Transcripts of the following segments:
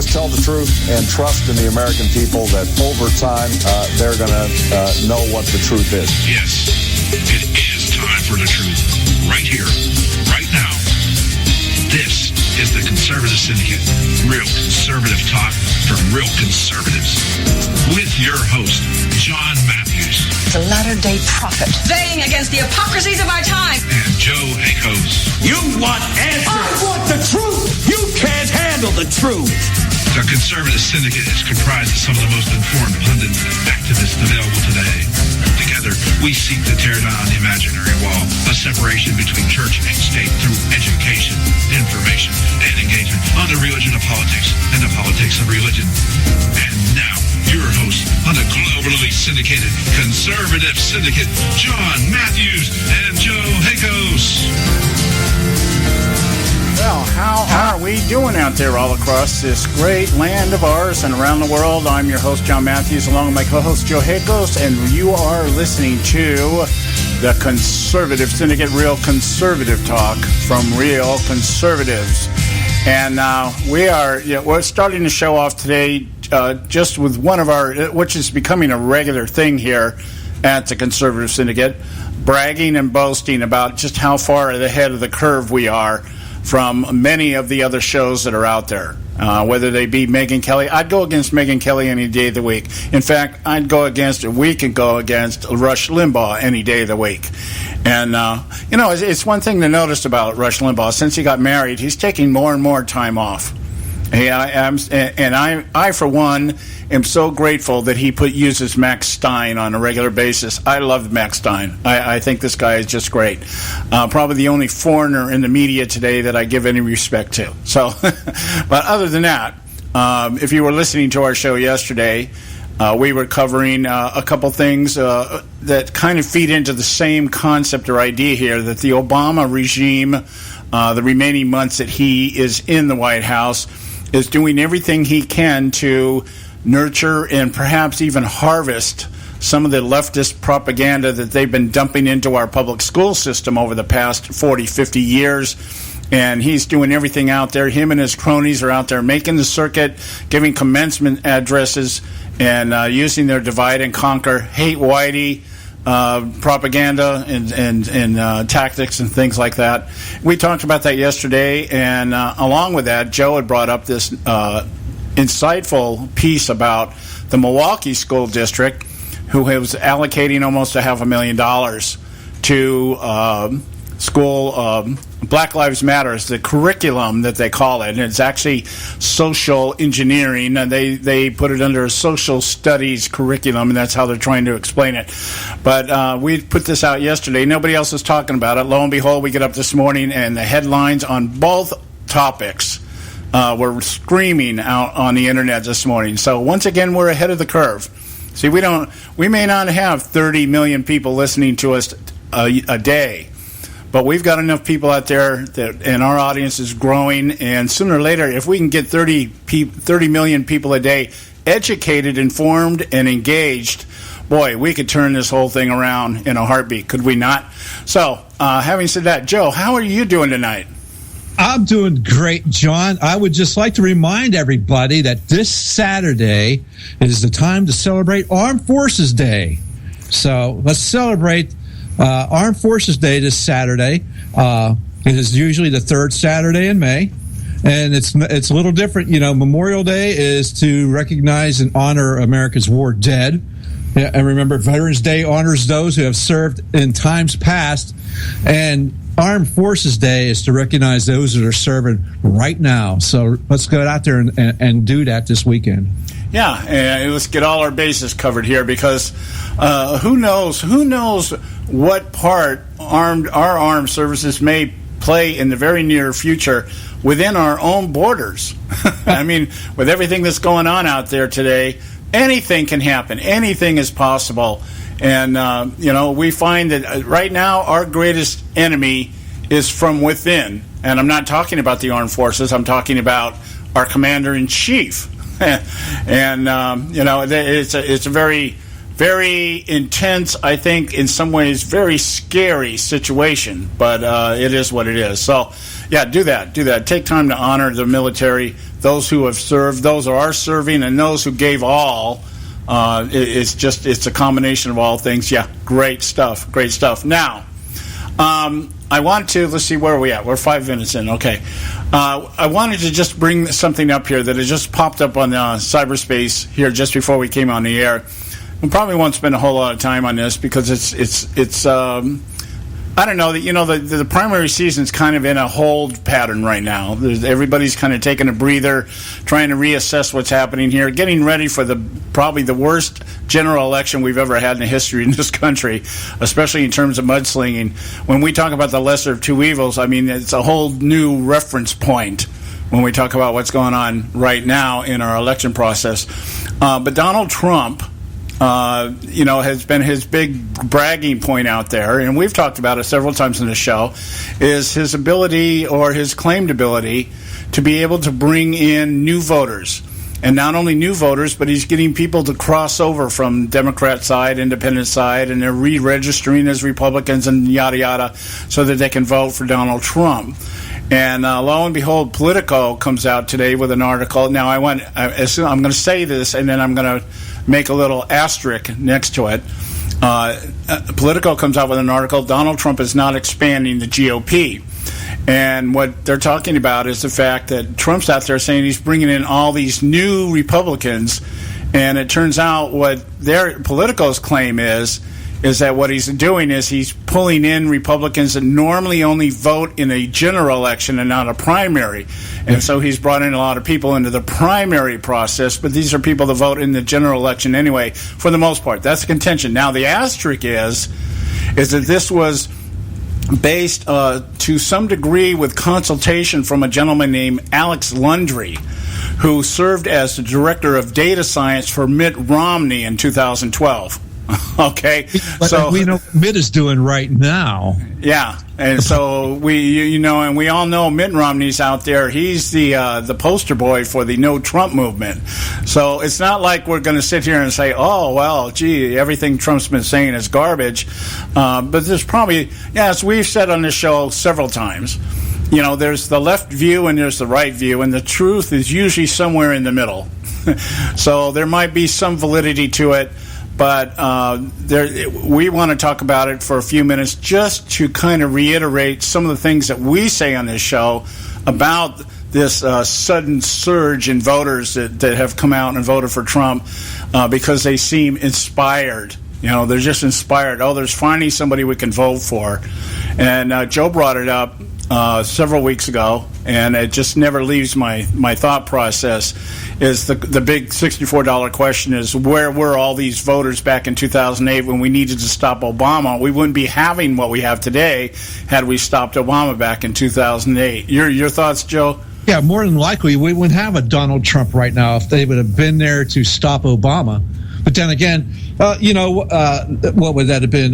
just tell the truth and trust in the American people that over time they're going to know what the truth is. Yes, it is time for the truth. Right here, right now. This is the Conservative Syndicate. Real conservative talk from real conservatives. With your host, John Matthews. The latter-day prophet. Invading against the hypocrisies of our time. And Joe Hakos. You want answers. I want the truth. You can't handle the truth. The Conservative Syndicate is comprised of some of the most informed pundits and activists available today. Together, we seek to tear down the imaginary wall, a separation between church and state through education, information, and engagement on the religion of politics and the politics of religion. And now, your host on the globally syndicated Conservative Syndicate, John Matthews and Joe Hakos. Well, how are we doing out there all across this great land of ours and around the world? I'm your host, John Matthews, along with my co-host, Joe Hakos, and you are listening to the Conservative Syndicate, real conservative talk from real conservatives. And we're starting to show off today just with one of our, which is becoming a regular thing here at the Conservative Syndicate, bragging and boasting about just how far ahead of the curve we are from many of the other shows that are out there, whether they be Megyn Kelly. I'd go against Megyn Kelly any day of the week. In fact, we could go against Rush Limbaugh any day of the week. And, it's one thing to notice about Rush Limbaugh. Since he got married, he's taking more and more time off. I, for one, am so grateful that he uses Max Stein on a regular basis. I love Max Stein. I think this guy is just great. Probably the only foreigner in the media today that I give any respect to. So, but other than that, if you were listening to our show yesterday, we were covering a couple things that kind of feed into the same concept or idea here, that the Obama regime, the remaining months that he is in the White House, is doing everything he can to nurture and perhaps even harvest some of the leftist propaganda that they've been dumping into our public school system over the past 40, 50 years. And he's doing everything out there. Him and his cronies are out there making the circuit, giving commencement addresses, and using their divide and conquer, hate whitey propaganda and tactics and things like that. We talked about that yesterday, and along with that, Joe had brought up this insightful piece about the Milwaukee School District, who was allocating almost $500,000 to school Black Lives Matter is the curriculum that they call it, and it's actually social engineering, and they put it under a social studies curriculum, and that's how they're trying to explain it. But we put this out yesterday. Nobody else was talking about it. Lo and behold, we get up this morning, and the headlines on both topics were screaming out on the internet this morning. So once again, we're ahead of the curve. See, we may not have 30 million people listening to us a day, but we've got enough people out there and our audience is growing. And sooner or later, if we can get 30 million people a day educated, informed, and engaged, boy, we could turn this whole thing around in a heartbeat, could we not? So, having said that, Joe, how are you doing tonight? I'm doing great, John. I would just like to remind everybody that this Saturday is the time to celebrate Armed Forces Day. So let's celebrate Armed Forces Day this Saturday. It is usually the third Saturday in May, and it's a little different. Memorial Day is to recognize and honor America's war dead. Yeah, and remember, Veterans Day honors those who have served in times past, and Armed Forces Day is to recognize those that are serving right now. So let's go out there and do that this weekend. Yeah, and let's get all our bases covered here, because who knows what part our armed services may play in the very near future within our own borders. I mean, with everything that's going on out there today, anything can happen. Anything is possible. And, we find that right now our greatest enemy is from within. And I'm not talking about the armed forces. I'm talking about our commander-in-chief. And, it's a very very intense, I think, in some ways, very scary situation. But it is what it is. So, yeah, do that. Take time to honor the military, those who have served, those who are serving, and those who gave all. It's a combination of all things. Yeah, great stuff. Now, I want to, let's see, where are we at? We're 5 minutes in. Okay. I wanted to just bring something up here that has just popped up on cyberspace here just before we came on the air. We probably won't spend a whole lot of time on this because it's I don't know, the primary season's kind of in a hold pattern right now. Everybody's kind of taking a breather, trying to reassess what's happening here, getting ready for probably the worst general election we've ever had in the history in this country, especially in terms of mudslinging. When we talk about the lesser of two evils, I mean, it's a whole new reference point when we talk about what's going on right now in our election process. But Donald Trump, has been his big bragging point out there, and we've talked about it several times in the show, is his ability or his claimed ability to be able to bring in new voters. And not only new voters, but he's getting people to cross over from Democrat side, independent side, and they're re-registering as Republicans and yada, yada, so that they can vote for Donald Trump. And lo and behold, Politico comes out today with an article. Now, I'm going to say this, and then I'm going to make a little asterisk next to it. Politico comes out with an article, Donald Trump is not expanding the GOP. And what they're talking about is the fact that Trump's out there saying he's bringing in all these new Republicans, and it turns out what their Politico's claim is that what he's doing is he's pulling in Republicans that normally only vote in a general election and not a primary. And so he's brought in a lot of people into the primary process, but these are people that vote in the general election anyway, for the most part. That's the contention. Now, the asterisk is that this was based to some degree with consultation from a gentleman named Alex Lundry, who served as the director of data science for Mitt Romney in 2012. Okay, so we know what Mitt is doing right now. Yeah, and so and we all know Mitt Romney's out there. He's the poster boy for the No Trump movement. So it's not like we're going to sit here and say, oh well, gee, everything Trump's been saying is garbage. But there's probably, as we've said on this show several times, there's the left view and there's the right view, and the truth is usually somewhere in the middle. So there might be some validity to it. But we want to talk about it for a few minutes just to kind of reiterate some of the things that we say on this show about this sudden surge in voters that have come out and voted for Trump because they seem inspired. They're just inspired. Oh, there's finally somebody we can vote for. And Joe brought it up several weeks ago, and it just never leaves my thought process, is the big $64 question is, where were all these voters back in 2008 when we needed to stop Obama? We wouldn't be having what we have today had we stopped Obama back in 2008. Your thoughts, Joe? Yeah, more than likely we wouldn't have a Donald Trump right now if they would have been there to stop Obama. But then again, what would that have been?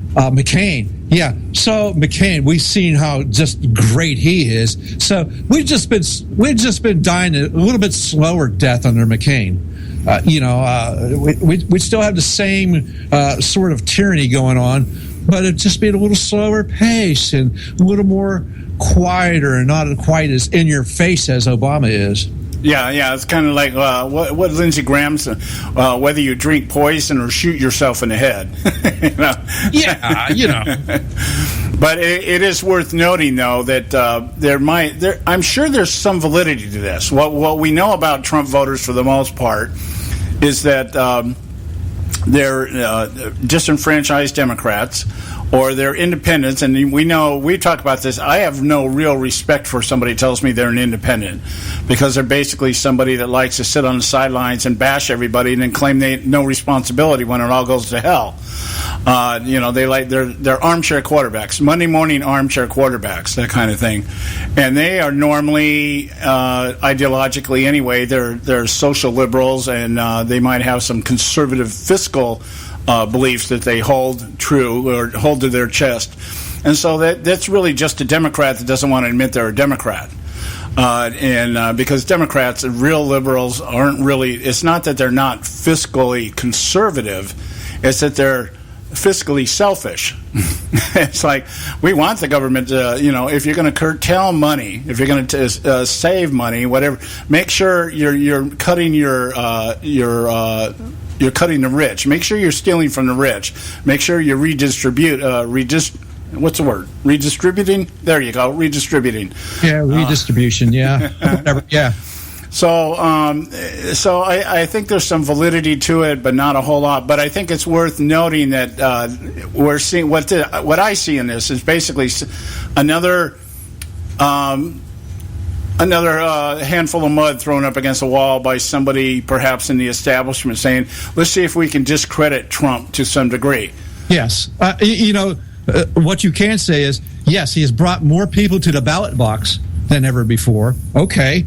McCain. Yeah, so McCain, we've seen how just great he is. So we've just been dying a little bit slower death under McCain. We still have the same sort of tyranny going on, but it'd just be at a little slower pace and a little more quieter and not quite as in your face as Obama is. Yeah, it's kind of like what Lindsey Graham's, whether you drink poison or shoot yourself in the head. But it is worth noting, though, that I'm sure there's some validity to this. What we know about Trump voters, for the most part, is that they're disenfranchised Democrats, or they're independents, and we talk about this. I have no real respect for somebody who tells me they're an independent, because they're basically somebody that likes to sit on the sidelines and bash everybody and then claim they no responsibility when it all goes to hell. They're armchair quarterbacks, Monday morning armchair quarterbacks, that kind of thing. And they are normally, ideologically anyway, they're social liberals, and they might have some conservative fiscal beliefs that they hold true or hold to their chest. And so that's really just a Democrat that doesn't want to admit they're a Democrat. and because Democrats, real liberals, aren't really. It's not that they're not fiscally conservative; it's that they're fiscally selfish. It's like, we want the government to, if you're going to curtail money, if you're going to save money, whatever, make sure you're cutting you're cutting the rich. Make sure you're stealing from the rich. Make sure you what's the word? Redistributing? There you go. Redistributing. Yeah, redistribution. Yeah. Whatever. Yeah. So I think there's some validity to it, but not a whole lot. But I think it's worth noting that we're seeing what I see in this is basically another handful of mud thrown up against a wall by somebody perhaps in the establishment saying, let's see if we can discredit Trump to some degree. Yes. What you can say is, yes, he has brought more people to the ballot box than ever before. Okay.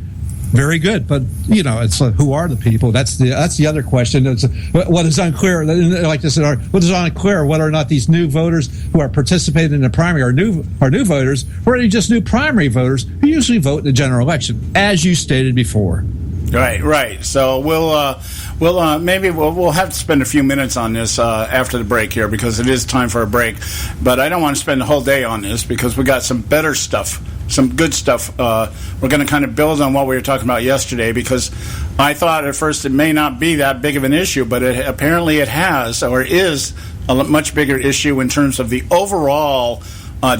Very good, but it's who are the people? That's the other question. What is unclear, like this, what is unclear whether or not these new voters who are participating in the primary are new voters, or are they just new primary voters who usually vote in the general election, as you stated before. Right. So we'll have to spend a few minutes on this after the break here, because it is time for a break. But I don't want to spend the whole day on this, because we got some better stuff. Some good stuff. We're going to kind of build on what we were talking about yesterday, because I thought at first it may not be that big of an issue, but apparently it has, or is a much bigger issue in terms of the overall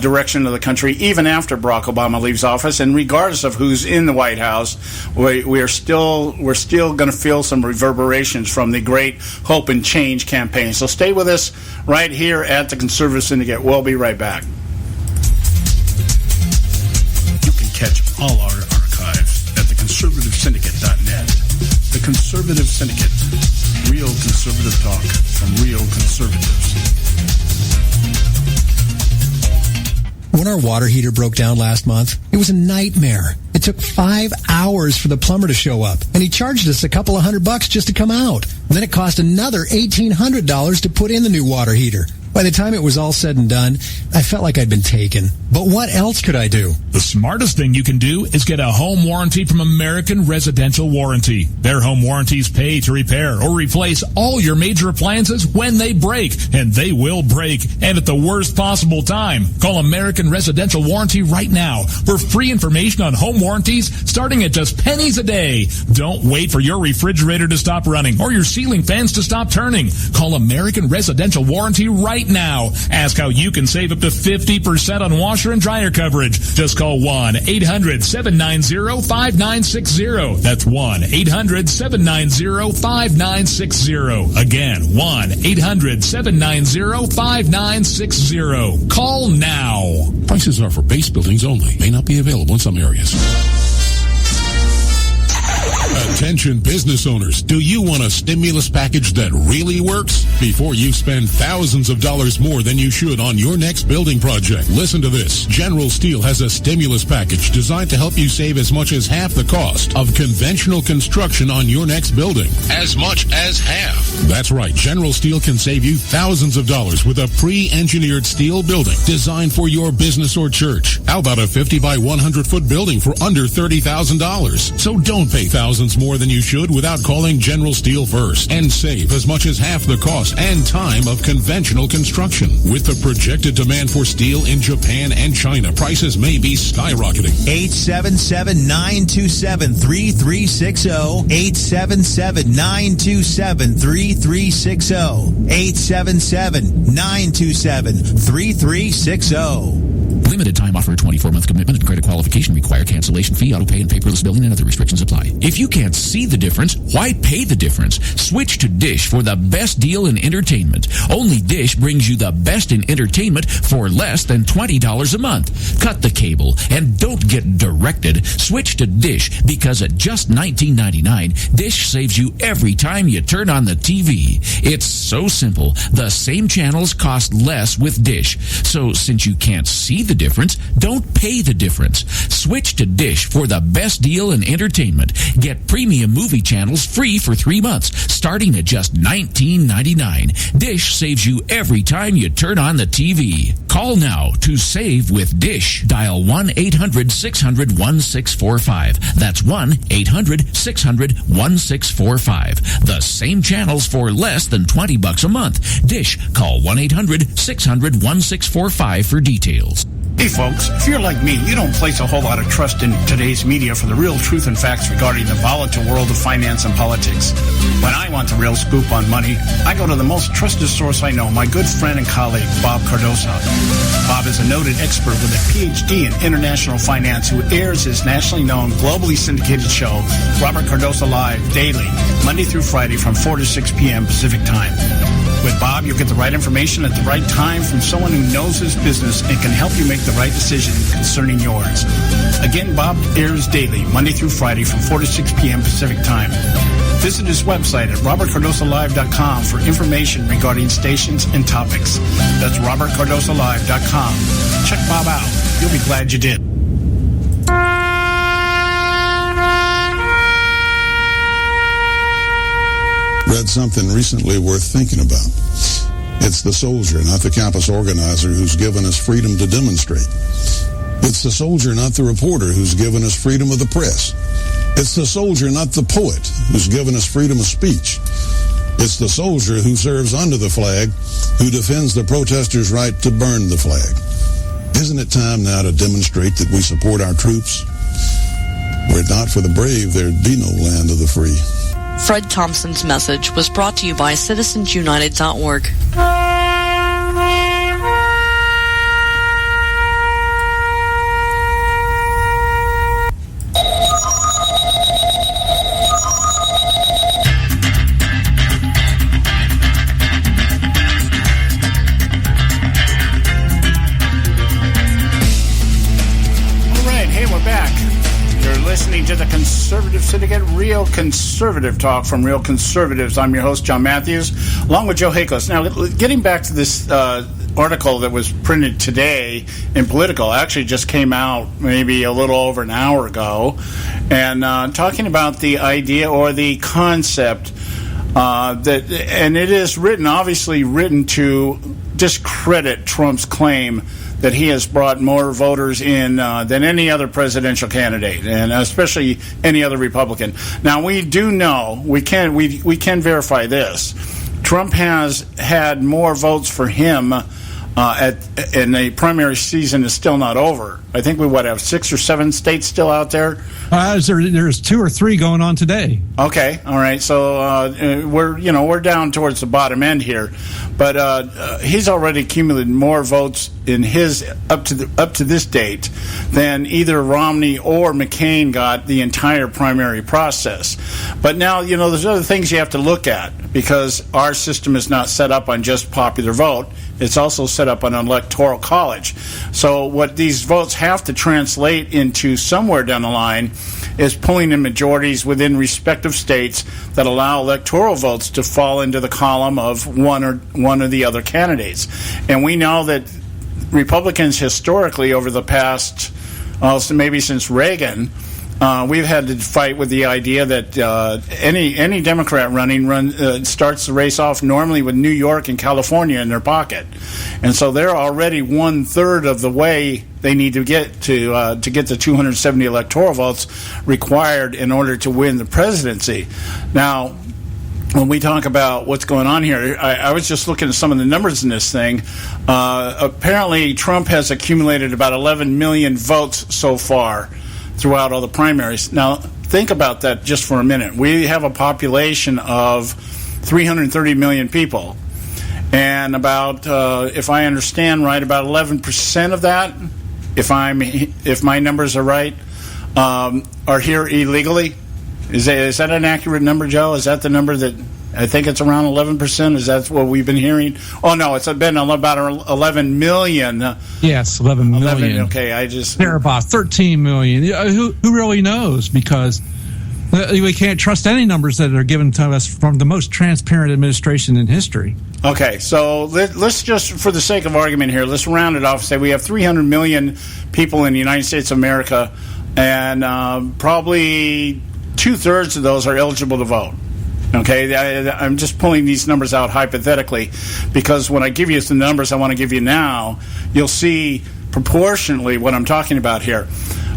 direction of the country, even after Barack Obama leaves office, and regardless of who's in the White House, we're still going to feel some reverberations from the Great Hope and Change campaign. So stay with us right here at the Conservative Syndicate. We'll be right back. Catch all our archives at theconservativesyndicate.net. The Conservative Syndicate. Real conservative talk from real conservatives. When our water heater broke down last month, it was a nightmare. It took 5 hours for the plumber to show up, and he charged us a couple of $100 just to come out. And then it cost another $1,800 to put in the new water heater. By the time it was all said and done, I felt like I'd been taken. But what else could I do? The smartest thing you can do is get a home warranty from American Residential Warranty. Their home warranties pay to repair or replace all your major appliances when they break, and they will break, and at the worst possible time. Call American Residential Warranty right now for free information on home warranties starting at just pennies a day. Don't wait for your refrigerator to stop running or your ceiling fans to stop turning. Call American Residential Warranty right now. Ask how you can save up to 50% on washer and dryer coverage. Just call 1-800-790-5960. That's 1-800-790-5960. Again, 1-800-790-5960. Call now. Prices are for base buildings only. May not be available in some areas. Attention business owners, do you want a stimulus package that really works? Before you spend thousands of dollars more than you should on your next building project, listen to this. General Steel has a stimulus package designed to help you save as much as half the cost of conventional construction on your next building. As much as half. That's right. General Steel can save you thousands of dollars with a pre-engineered steel building designed for your business or church. How about a 50 by 100 foot building for under $30,000? So don't pay thousands more than you should without calling General Steel first, and save as much as half the cost and time of conventional construction. With the projected demand for steel in Japan and China, prices may be skyrocketing. 877-927-3360. 877-927-3360. 877-927-3360. Limited time offer, 24-month commitment, and credit qualification require cancellation fee, auto pay, and paperless billing, and other restrictions apply. If you can't see the difference, why pay the difference? Switch to Dish for the best deal in entertainment. Only Dish brings you the best in entertainment for less than $20 a month. Cut the cable and don't get directed. Switch to Dish, because at just $19.99, Dish saves you every time you turn on the TV. It's so simple. The same channels cost less with Dish. So since you can't see the difference, don't pay the difference. Switch to Dish for the best deal in entertainment. Get premium movie channels free for 3 months, starting at just $19.99. Dish saves you every time you turn on the TV. Call now to save with Dish. Dial 1-800-600-1645. That's 1-800-600-1645. The same channels for less than $20 a month. Dish. Call 1-800-600-1645 for details. Hey folks, if you're like me, you don't place a whole lot of trust in today's media for the real truth and facts regarding the volatile world of finance and politics. When I want the real scoop on money, I go to the most trusted source I know, my good friend and colleague, Bob Cardoso. Bob is a noted expert with a PhD in international finance who airs his nationally known, globally syndicated show, Robert Cardoso Live, daily, Monday through Friday from 4 to 6 p.m. Pacific Time. With Bob, you'll get the right information at the right time from someone who knows his business and can help you make the right decision concerning yours. Again, Bob airs daily, Monday through Friday from 4 to 6 p.m. Pacific Time. Visit his website at robertcardosolive.com for information regarding stations and topics. That's robertcardosolive.com. Check Bob out. You'll be glad you did. Read something recently worth thinking about. It's the soldier, not the campus organizer, who's given us freedom to demonstrate. It's the soldier, not the reporter, who's given us freedom of the press. It's the soldier, not the poet, who's given us freedom of speech. It's the soldier who serves under the flag, who defends the protesters' right to burn the flag. Isn't it time now to demonstrate that we support our troops? Were it not for the brave, there'd be no land of the free. Fred Thompson's message was brought to you by citizensunited.org. Listening to the Conservative Syndicate, Real Conservative Talk from Real Conservatives. I'm your host, John Matthews, along with Joe Hakos. Now, getting back to this article that was printed today in Politico, actually just came out maybe a little over an hour ago, and talking about the idea or the concept that, and it is obviously written to discredit Trump's claim that he has brought more voters in than any other presidential candidate, and especially any other Republican. Now, we do know, we can verify this. Trump has had more votes for him and the primary season is still not over. I think we have 6 or 7 states still out there. There's 2 or 3 going on today. Okay, all right. So we're down towards the bottom end here, but he's already accumulated more votes in his up to this date than either Romney or McCain got the entire primary process. But now there's other things you have to look at, because our system is not set up on just popular vote. It's also set up on an electoral college. So what these votes have to translate into somewhere down the line is pulling in majorities within respective states that allow electoral votes to fall into the column of one or the other candidates. And we know that Republicans historically over the past, maybe since Reagan, we've had to fight with the idea that any Democrat running starts the race off normally with New York and California in their pocket, and so they're already 1/3 of the way they need to get the 270 electoral votes required in order to win the presidency. Now, when we talk about what's going on here, I was just looking at some of the numbers in this thing. Apparently, Trump has accumulated about 11 million votes so far throughout all the primaries. Now, think about that just for a minute. We have a population of 330 million people. And about, if I understand right, about 11% of that, if my numbers are right, are here illegally. Is that an accurate number, Joe? Is that the number that I think it's around 11%? Is that what we've been hearing? Oh no, it's been about 11 million. Yes, 11 million. Okay, they're about 13 million. Who really knows? Because we can't trust any numbers that are given to us from the most transparent administration in history. Okay, so let's just, for the sake of argument here, let's round it off and say we have 300 million people in the United States of America, and probably 2/3 of those are eligible to vote. Okay, I'm just pulling these numbers out hypothetically because when I give you the numbers I want to give you now, you'll see proportionally what I'm talking about here.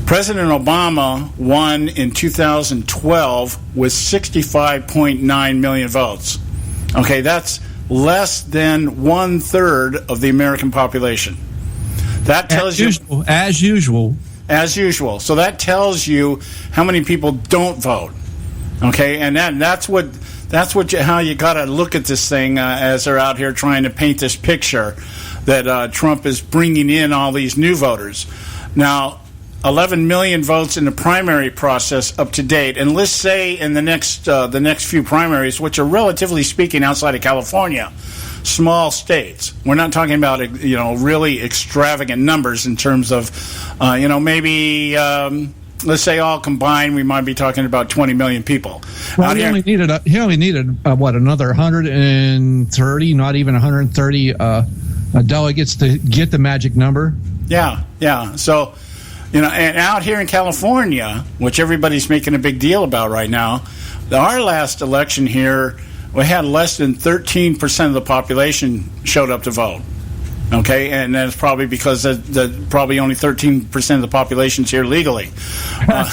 President Obama won in 2012 with 65.9 million votes. Okay, that's less than 1/3 of the American population. That tells you as usual. So that tells you how many people don't vote. Okay, and that's how you got to look at this thing as they're out here trying to paint this picture that Trump is bringing in all these new voters. Now, 11 million votes in the primary process up to date, and let's say in the next few primaries, which are relatively speaking outside of California, small states. We're not talking about really extravagant numbers in terms of maybe. Let's say all combined, we might be talking about 20 million people. Well, he only needed another 130, not even 130 delegates to get the magic number. Yeah. So, and out here in California, which everybody's making a big deal about right now, our last election here, we had less than 13% of the population showed up to vote. Okay, and that's probably because probably only 13% of the population's here legally. But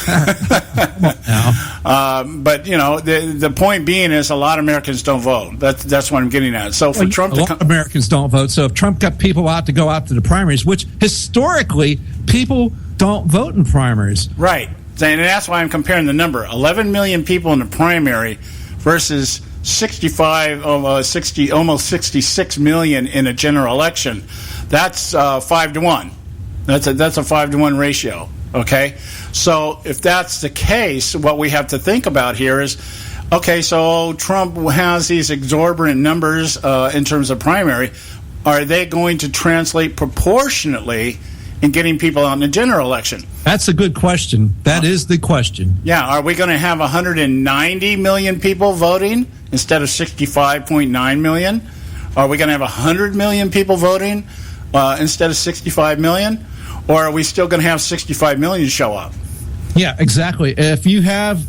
the point being is a lot of Americans don't vote. That's what I'm getting at. So for Trump, a lot of Americans don't vote. So if Trump got people out to go out to the primaries, which historically people don't vote in primaries, right? And that's why I'm comparing the number: 11 million people in the primary versus almost 66 million in a general election. That's 5-1. That's a 5-1 ratio. Okay, so if that's the case, what we have to think about here is, okay, so Trump has these exorbitant numbers in terms of primary. Are they going to translate proportionately in getting people out in the general election? That's a good question. That is the question. Yeah, are we going to have 190 million people voting instead of 65.9 million? Are we going to have 100 million people voting instead of 65 million? Or are we still going to have 65 million show up? Yeah, exactly. If you have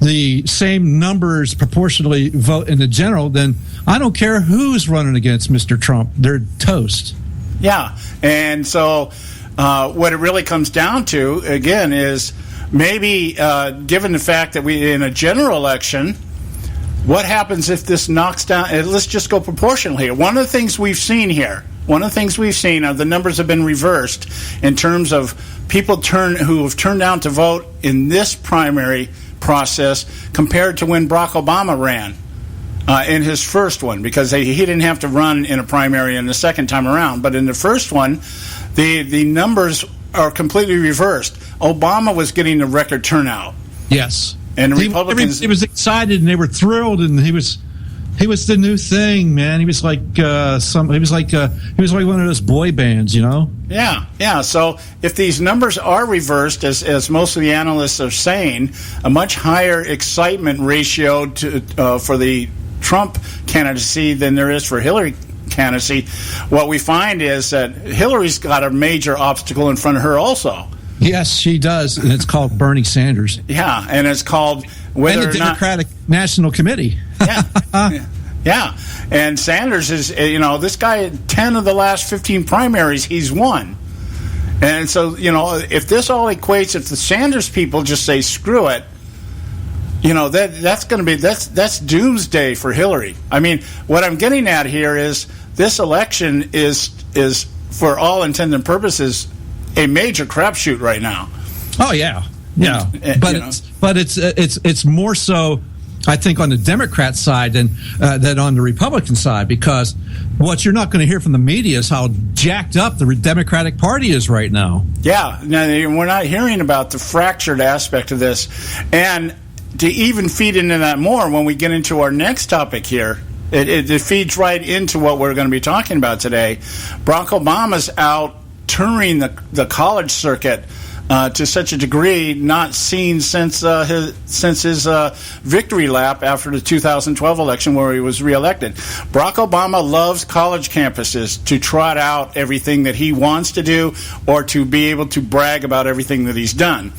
the same numbers proportionally vote in the general, then I don't care who's running against Mr. Trump. They're toast. Yeah, and so what it really comes down to, again, is maybe given the fact that we in a general election, what happens if this knocks down? Let's just go proportionally here. One of the things we've seen here, the numbers have been reversed in terms of people who have turned out to vote in this primary process compared to when Barack Obama ran in his first one, because he didn't have to run in a primary in the second time around. But in the first one, the numbers are completely reversed. Obama was getting a record turnout. Yes. And the Republicans... He was excited and they were thrilled, and he was the new thing, man. He was like one of those boy bands, Yeah. So if these numbers are reversed, as most of the analysts are saying, a much higher excitement ratio for the Trump candidacy than there is for Hillary candidacy, what we find is that Hillary's got a major obstacle in front of her also. Yes, she does, and it's called Bernie Sanders. Yeah, and it's called whether and the Democratic National Committee. Yeah, and Sanders is, this guy, 10 of the last 15 primaries, he's won. And so, if this all equates, if the Sanders people just say, screw it, that's going to be, that's doomsday for Hillary. I mean, what I'm getting at here is this election is for all intents and purposes, a major crapshoot right now. Oh yeah, but it's more so, I think, on the Democrat side than on the Republican side, because what you're not going to hear from the media is how jacked up the Democratic Party is right now. Yeah, we're not hearing about the fractured aspect of this, and to even feed into that more when we get into our next topic here. It feeds right into what we're going to be talking about today. Barack Obama's out touring the college circuit to such a degree not seen since his victory lap after the 2012 election where he was reelected. Barack Obama loves college campuses to trot out everything that he wants to do or to be able to brag about everything that he's done.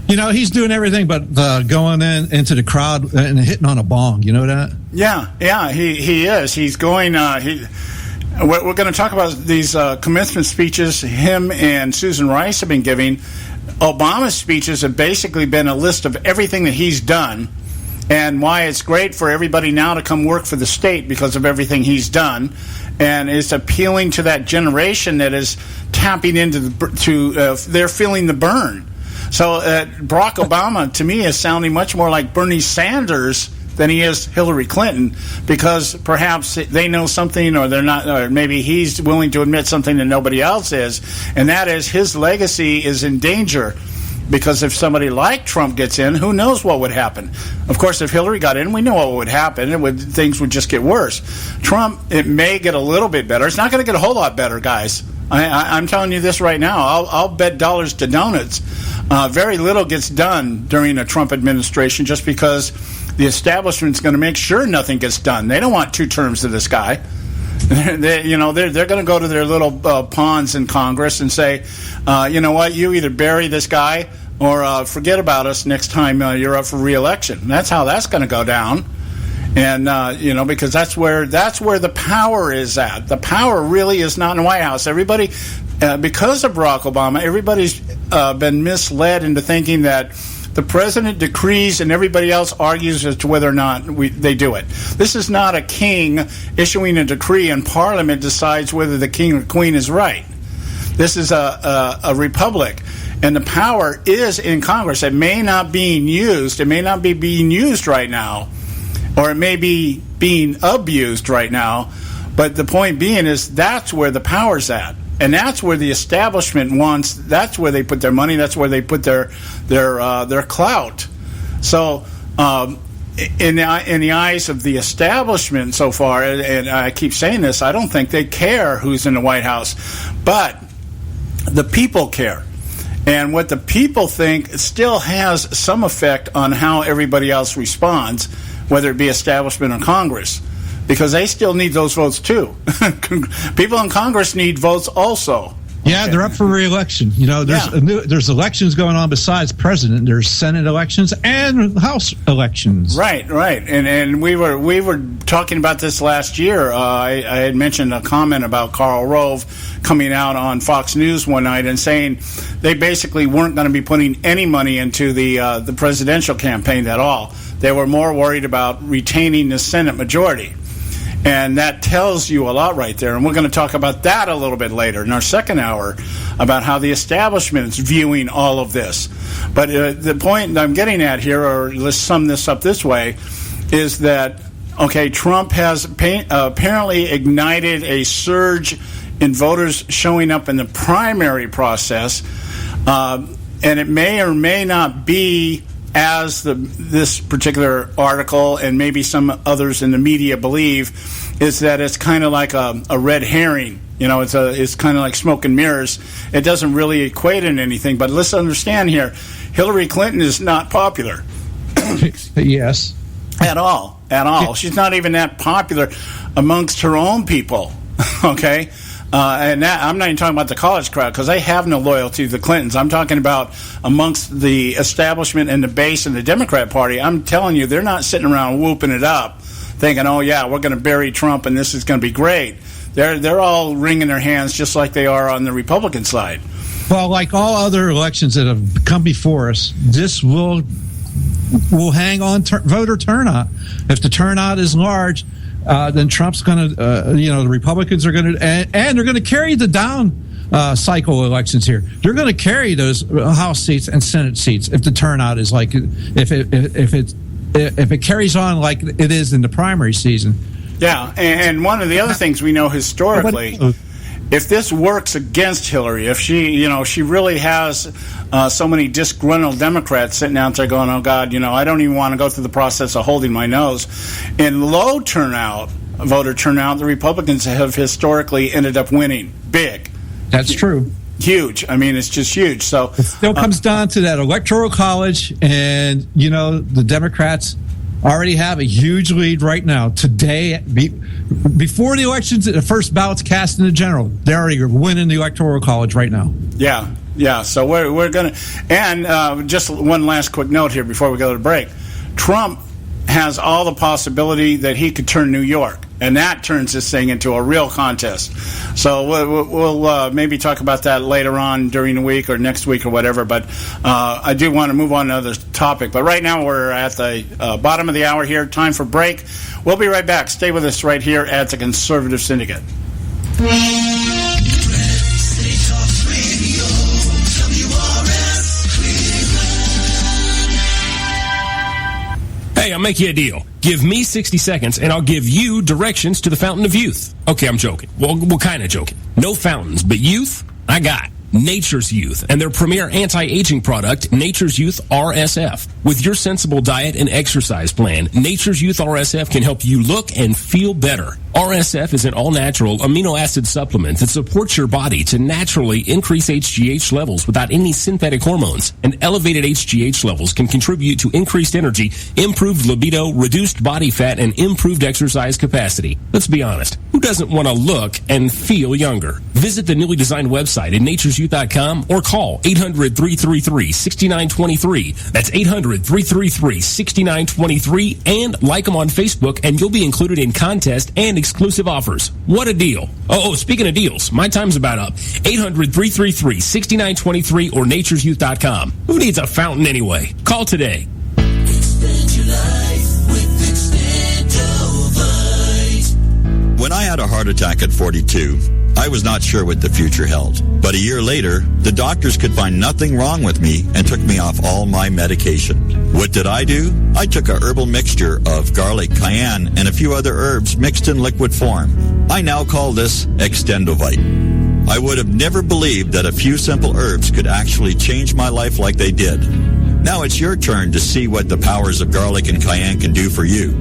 He's doing everything but going into the crowd and hitting on a bong. You know that? Yeah, he is. He's going. We're going to talk about these commencement speeches him and Susan Rice have been giving. Obama's speeches have basically been a list of everything that he's done and why it's great for everybody now to come work for the state because of everything he's done, and is appealing to that generation that is tapping into they're feeling the burn. So Barack Obama, to me, is sounding much more like Bernie Sanders than he is Hillary Clinton, because perhaps they know something, or they're not, or maybe he's willing to admit something that nobody else is, and that is his legacy is in danger. Because if somebody like Trump gets in, who knows what would happen? Of course, if Hillary got in, we know what would happen. Things would just get worse. Trump, it may get a little bit better. It's not going to get a whole lot better, guys. I'm telling you this right now. I'll bet dollars to donuts. Very little gets done during a Trump administration just because the establishment's going to make sure nothing gets done. They don't want 2 terms of this guy. They're going to go to their little ponds in Congress and say, you know what, you either bury this guy or forget about us next time you're up for re-election. That's how that's going to go down. And, because that's where the power is at. The power really is not in the White House. Everybody, because of Barack Obama, everybody's been misled into thinking that the president decrees and everybody else argues as to whether or not they do it. This is not a king issuing a decree and Parliament decides whether the king or queen is right. This is a republic, and the power is in Congress. It may not be being used. It may not be being used right now, or it may be being abused right now. But the point being is that's where the power's at. And that's where the establishment wants. That's where they put their money. That's where they put their clout. So, in the eyes of the establishment so far, and I keep saying this, I don't think they care who's in the White House, but the people care. And what the people think still has some effect on how everybody else responds, whether it be establishment or Congress. Because they still need those votes, too. People in Congress need votes also. Yeah, they're up for re-election. There's elections going on besides president. There's Senate elections and House elections. Right. And we were talking about this last year. I had mentioned a comment about Karl Rove coming out on Fox News one night and saying they basically weren't going to be putting any money into the presidential campaign at all. They were more worried about retaining the Senate majority. And that tells you a lot right there. And we're going to talk about that a little bit later in our second hour, about how the establishment is viewing all of this. But the point I'm getting at here, or let's sum this up this way, is that, okay, Trump has apparently ignited a surge in voters showing up in the primary process. And it may or may not be as this particular article and maybe some others in the media believe, is that it's kind of like a red herring. It's kind of like smoke and mirrors. It doesn't really equate in anything. But let's understand here, Hillary Clinton is not popular. Yes. At all. She's not even that popular amongst her own people. Okay? And that, I'm not even talking about the college crowd, because they have no loyalty to the Clintons. I'm talking about amongst the establishment and the base in the Democrat Party. I'm telling you, they're not sitting around whooping it up, thinking, oh, yeah, we're going to bury Trump and this is going to be great. They're all wringing their hands just like they are on the Republican side. Well, like all other elections that have come before us, this will hang on voter turnout. If the turnout is large, then Trump's going to, the Republicans are going to, and they're going to carry the down cycle elections here. They're going to carry those House seats and Senate seats if the turnout is like, if it carries on like it is in the primary season. Yeah, and one of the other things we know historically, if this works against Hillary, if she really has so many disgruntled Democrats sitting out there going, oh, God, I don't even want to go through the process of holding my nose. In low voter turnout, the Republicans have historically ended up winning big. That's true. Huge. I mean, it's just huge. So it still comes down to that Electoral College, and, the Democrats already have a huge lead right now. Today, before the elections, the first ballot's cast in the general, they're already winning the Electoral College right now. Yeah. Yeah, so we're going to... And just one last quick note here before we go to break. Trump has all the possibility that he could turn New York, and that turns this thing into a real contest. So we'll maybe talk about that later on during the week or next week or whatever, but I do want to move on to another topic. But right now we're at the bottom of the hour here. Time for break. We'll be right back. Stay with us right here at the Conservative Syndicate. Hey, I'll make you a deal. Give me 60 seconds, and I'll give you directions to the Fountain of Youth. Okay, I'm joking. Well, kind of joking. No fountains, but youth, I got. Nature's Youth and their premier anti-aging product, Nature's Youth RSF. With your sensible diet and exercise plan, Nature's Youth RSF can help you look and feel better. RSF is an all-natural amino acid supplement that supports your body to naturally increase HGH levels without any synthetic hormones. And elevated HGH levels can contribute to increased energy, improved libido, reduced body fat, and improved exercise capacity. Let's be honest, who doesn't want to look and feel younger? Visit the newly designed website at naturesyouth.com or call 800-333-6923. That's 800-333-6923, and like them on Facebook, and you'll be included in contests and exclusive offers. What a deal. Oh, speaking of deals, my time's about up. 800-333-6923 or naturesyouth.com. Who needs a fountain anyway? Call today. Expand your life with Extendovite. When I had a heart attack at 42, I was not sure what the future held. But a year later, the doctors could find nothing wrong with me and took me off all my medication. What did I do? I took a herbal mixture of garlic, cayenne, and a few other herbs mixed in liquid form. I now call this Extendovite. I would have never believed that a few simple herbs could actually change my life like they did. Now it's your turn to see what the powers of garlic and cayenne can do for you.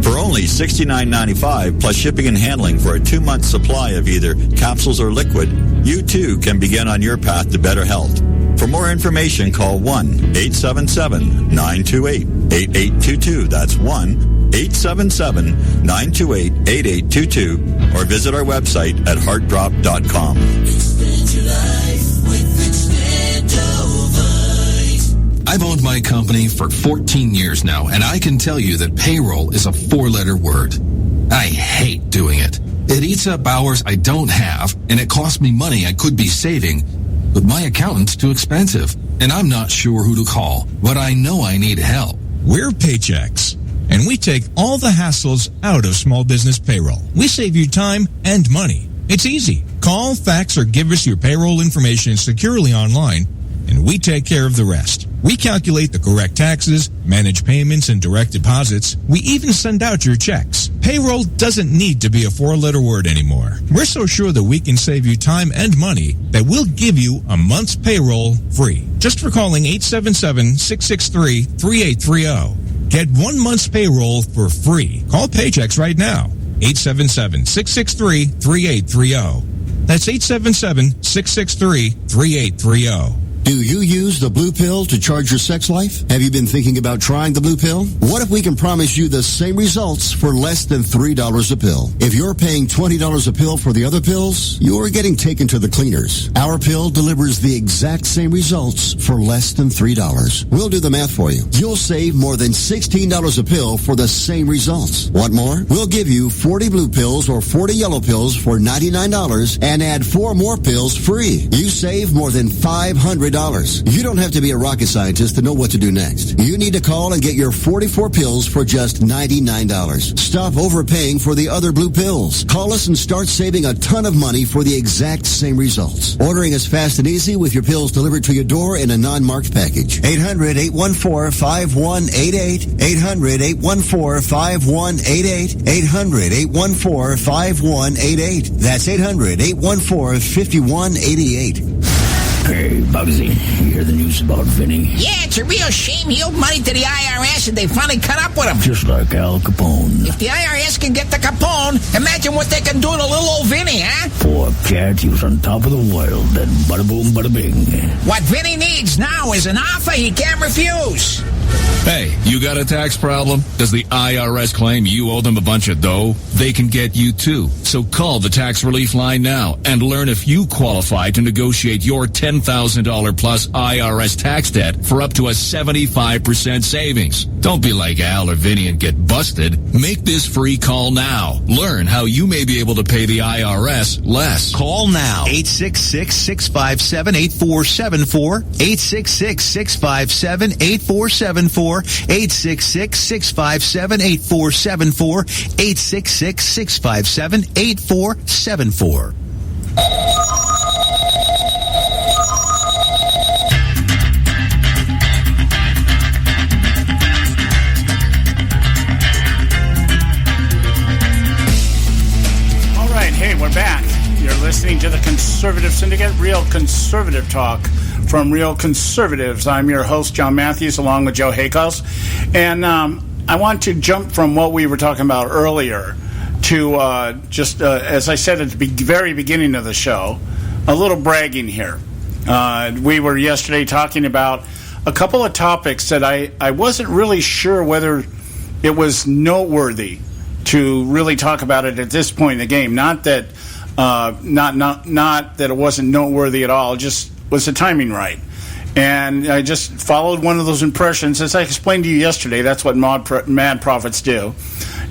For only $69.95 plus shipping and handling for a 2-month supply of either capsules or liquid, you too can begin on your path to better health. For more information, call 1-877-928-8822. That's 1-877-928-8822. Or visit our website at heartdrop.com. Expand your life with Extendovite. I've owned my company for 14 years now, and I can tell you that payroll is a 4-letter word. I hate doing it. It eats up hours I don't have, and it costs me money I could be saving. But my accountant's too expensive, and I'm not sure who to call, but I know I need help. We're Paychex, and we take all the hassles out of small business payroll. We save you time and money. It's easy. Call, fax, or give us your payroll information securely online, and we take care of the rest. We calculate the correct taxes, manage payments and direct deposits. We even send out your checks. Payroll doesn't need to be a 4-letter word anymore. We're so sure that we can save you time and money that we'll give you a month's payroll free. Just for calling 877-663-3830. Get 1 month's payroll for free. Call Paychex right now. 877-663-3830. That's 877-663-3830. Do you use the blue pill to charge your sex life? Have you been thinking about trying the blue pill? What if we can promise you the same results for less than $3 a pill? If you're paying $20 a pill for the other pills, you're getting taken to the cleaners. Our pill delivers the exact same results for less than $3. We'll do the math for you. You'll save more than $16 a pill for the same results. Want more? We'll give you 40 blue pills or 40 yellow pills for $99 and add 4 more pills free. You save more than $500. You don't have to be a rocket scientist to know what to do next. You need to call and get your 44 pills for just $99. Stop overpaying for the other blue pills. Call us and start saving a ton of money for the exact same results. Ordering is fast and easy with your pills delivered to your door in a non-marked package. 800-814-5188. 800-814-5188. 800-814-5188. That's 800-814-5188. Hey, Bugsy, you hear the news about Vinny? Yeah, it's a real shame he owed money to the IRS and they finally cut up with him. Just like Al Capone. If the IRS can get the Capone, imagine what they can do to little old Vinny, huh? Poor cat, he was on top of the world, then bada boom, bada bing. What Vinny needs now is an offer he can't refuse. Hey, you got a tax problem? Does the IRS claim you owe them a bunch of dough? They can get you too. So call the tax relief line now and learn if you qualify to negotiate your $10,000 plus IRS tax debt for up to a 75% savings. Don't be like Al or Vinny and get busted. Make this free call now. Learn how you may be able to pay the IRS less. Call now. 866-657-8474. 866-657-8474. 866-657-8474. 866-657-8474. All right, hey, we're back. You're listening to the Conservative Syndicate, real conservative talk from Real Conservatives. I'm your host, John Matthews, along with Joe Hakos. And I want to jump from what we were talking about earlier to as I said at the very beginning of the show, a little bragging here. We were yesterday talking about a couple of topics that I wasn't really sure whether it was noteworthy to really talk about it at this point in the game. Not that not that it wasn't noteworthy at all, just was the timing right. And I just followed one of those impressions. As I explained to you yesterday, that's what mad prophets do.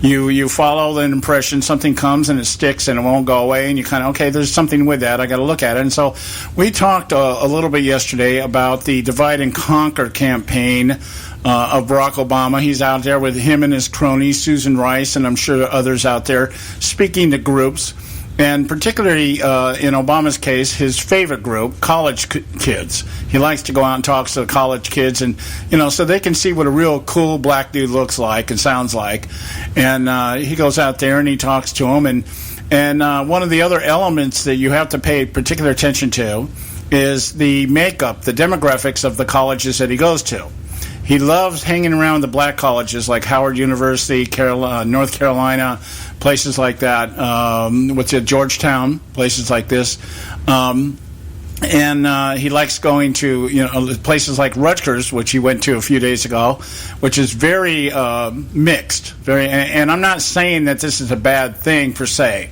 You follow an impression, something comes and it sticks and it won't go away, and you kind of, okay, there's something with that, I got to look at it. And so we talked a little bit yesterday about the Divide and Conquer campaign of Barack Obama. He's out there with him and his cronies, Susan Rice, and I'm sure others out there, speaking to groups. And particularly in Obama's case, his favorite group, college kids. He likes to go out and talk to the college kids, and so they can see what a real cool black dude looks like and sounds like. And he goes out there and he talks to them. And one of the other elements that you have to pay particular attention to is the makeup, the demographics of the colleges that he goes to. He loves hanging around the black colleges like Howard University, North Carolina, places like that. Georgetown, places like this. And he likes going to places like Rutgers, which he went to a few days ago, which is very mixed. And I'm not saying that this is a bad thing per se.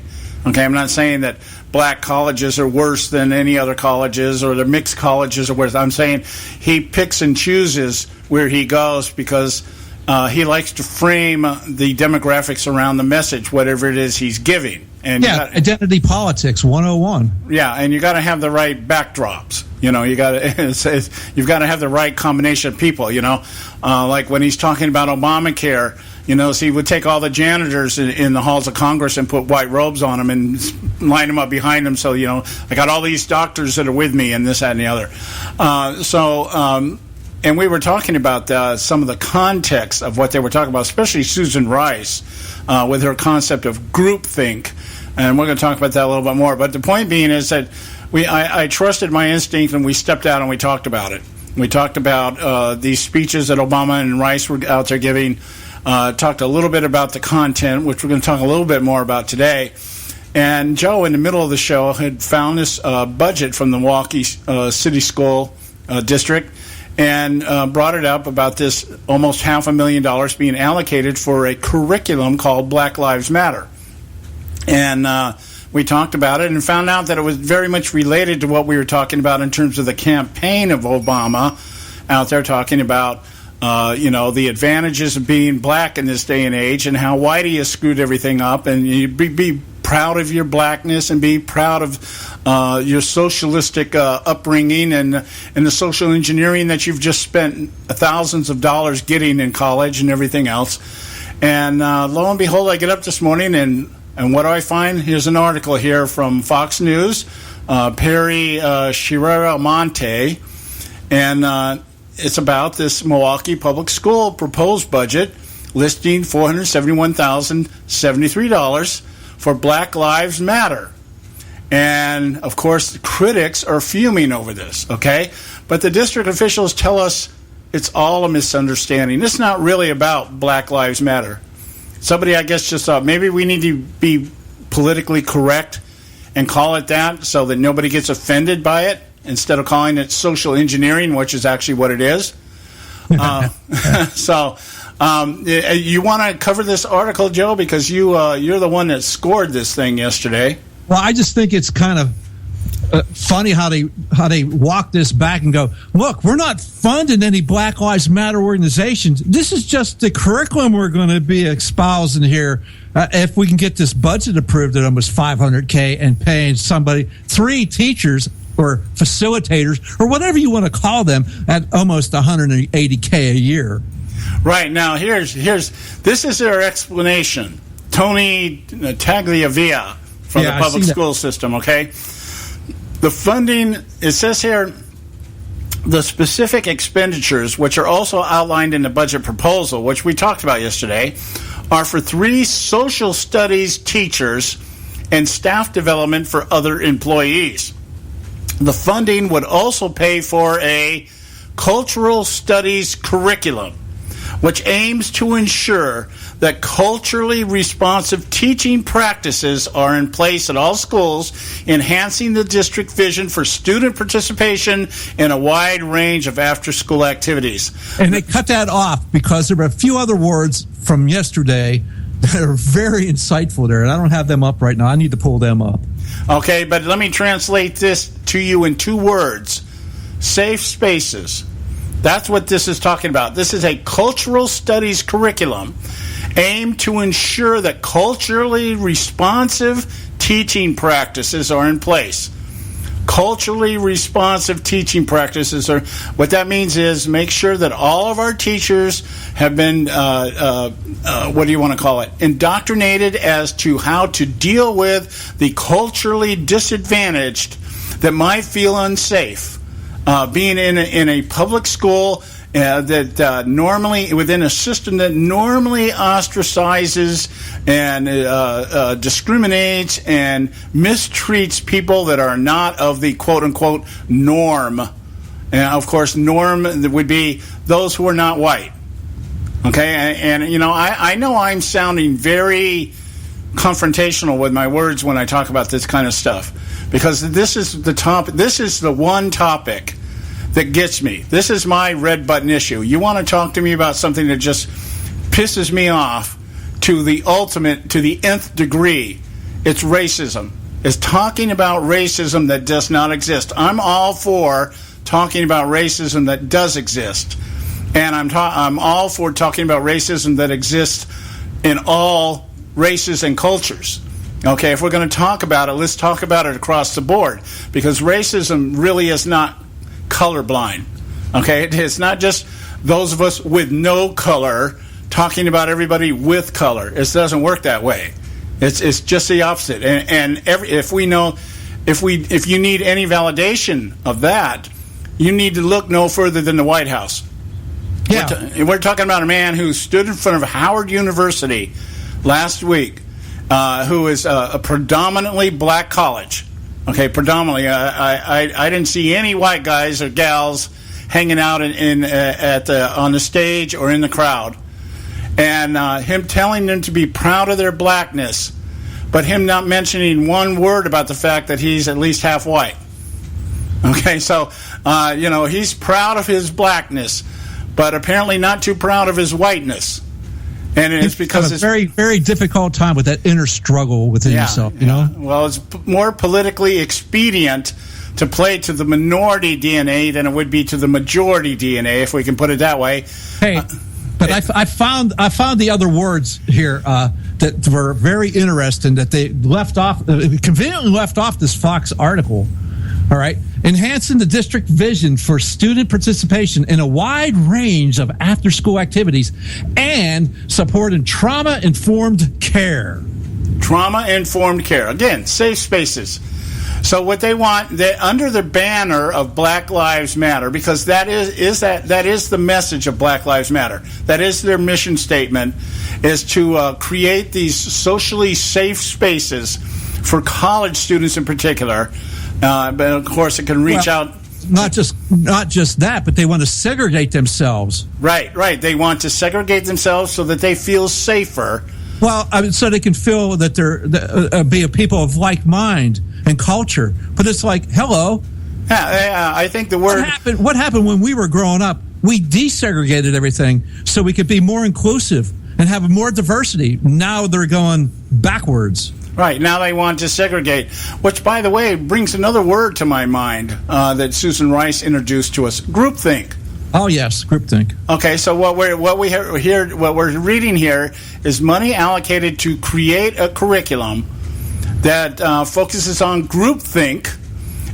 Okay, I'm not saying that black colleges are worse than any other colleges or the mixed colleges are worse. I'm saying he picks and chooses where he goes because he likes to frame the demographics around the message, whatever it is he's giving. And identity politics 101. Yeah, and you got to have the right backdrops. You've got to have the right combination of people. Like when he's talking about Obamacare. So he would take all the janitors in the halls of Congress and put white robes on them and line them up behind them. So, I got all these doctors that are with me and this, that, and the other. And we were talking about some of the context of what they were talking about, especially Susan Rice with her concept of groupthink. And we're going to talk about that a little bit more. But the point being is that I trusted my instinct and we stepped out and we talked about it. We talked about these speeches that Obama and Rice were out there giving. Talked a little bit about the content, which we're going to talk a little bit more about today. And Joe, in the middle of the show, had found this budget from the Milwaukee City School District and brought it up about this almost $500,000 being allocated for a curriculum called Black Lives Matter. And we talked about it and found out that it was very much related to what we were talking about in terms of the campaign of Obama out there talking about the advantages of being black in this day and age and how Whitey has screwed everything up, and you be proud of your blackness and be proud of your socialistic upbringing and the social engineering that you've just spent thousands of dollars getting in college and everything else. And lo and behold, I get up this morning and what do I find? Here's an article here from Fox News, Perry Shirera-Monte, and it's about this Milwaukee Public School proposed budget listing $471,073 for Black Lives Matter. And, of course, the critics are fuming over this, okay? But the district officials tell us it's all a misunderstanding. It's not really about Black Lives Matter. Somebody, I guess, just thought maybe we need to be politically correct and call it that so that nobody gets offended by it, instead of calling it social engineering, which is actually what it is. So you want to cover this article, Joe, because you're the one that scored this thing yesterday. Well, I just think it's kind of funny how they walk this back and go, look, we're not funding any Black Lives Matter organizations. This is just the curriculum we're going to be espousing here. If we can get this budget approved at almost $500K and paying somebody 3 teachers or facilitators or whatever you want to call them at almost $180K a year. Right. Now, this is their explanation. Tony Tagliavia from the public school system, okay? The funding, it says here, the specific expenditures, which are also outlined in the budget proposal, which we talked about yesterday, are for 3 social studies teachers and staff development for other employees. The funding would also pay for a cultural studies curriculum, which aims to ensure that culturally responsive teaching practices are in place at all schools, enhancing the district vision for student participation in a wide range of after-school activities. And they cut that off because there were a few other words from yesterday that are very insightful there, and I don't have them up right now. I need to pull them up. Okay, but let me translate this to you in 2 words. Safe spaces. That's what this is talking about. This is a cultural studies curriculum aimed to ensure that culturally responsive teaching practices are in place. Culturally responsive teaching practices are, what that means is make sure that all of our teachers have been, what do you want to call it, indoctrinated as to how to deal with the culturally disadvantaged that might feel unsafe. Being in a public school that normally, within a system that normally ostracizes and discriminates and mistreats people that are not of the quote-unquote norm. And, of course, norm would be those who are not white. Okay? And I know I'm sounding very confrontational with my words when I talk about this kind of stuff, because this is the one topic that gets me. This is my red button issue. You want to talk to me about something that just pisses me off to the nth degree. It's racism. It's talking about racism that does not exist. I'm all for talking about racism that does exist. And I'm all for talking about racism that exists in all races and cultures. Okay, if we're going to talk about it, let's talk about it across the board, because racism really is not colorblind. Okay, it's not just those of us with no color talking about everybody with color. It doesn't work that way. It's just the opposite. And if you need any validation of that, you need to look no further than the White House. Yeah, we're talking about a man who stood in front of Howard University last week, who is a predominantly black college. Okay, predominantly. I didn't see any white guys or gals hanging out on the stage or in the crowd, and him telling them to be proud of their blackness, but him not mentioning one word about the fact that he's at least half white. Okay, so he's proud of his blackness, but apparently not too proud of his whiteness. And it's because it's a very, very difficult time with that inner struggle within yourself, you know? Well, it's more politically expedient to play to the minority DNA than it would be to the majority DNA, if we can put it that way. Hey, but I found the other words here that were very interesting that they left off, conveniently left off this Fox article. All right. Enhancing the district vision for student participation in a wide range of after-school activities and supporting trauma-informed care. Trauma-informed care. Again, safe spaces. So what they want, under the banner of Black Lives Matter, because that is the message of Black Lives Matter. That is their mission statement, is to create these socially safe spaces for college students in particular. But of course, it can reach out. Not just that, but they want to segregate themselves. Right. They want to segregate themselves so that they feel safer. Well, so they can feel that they're be a people of like mind and culture. But it's like, hello. Yeah, I think the word. What happened when we were growing up? we desegregated everything so we could be more inclusive and have more diversity. Now they're going backwards. Right, now they want to segregate, which, by the way, brings another word to my mind that Susan Rice introduced to us, groupthink. Oh, yes, groupthink. Okay, so what we're reading here is money allocated to create a curriculum that focuses on groupthink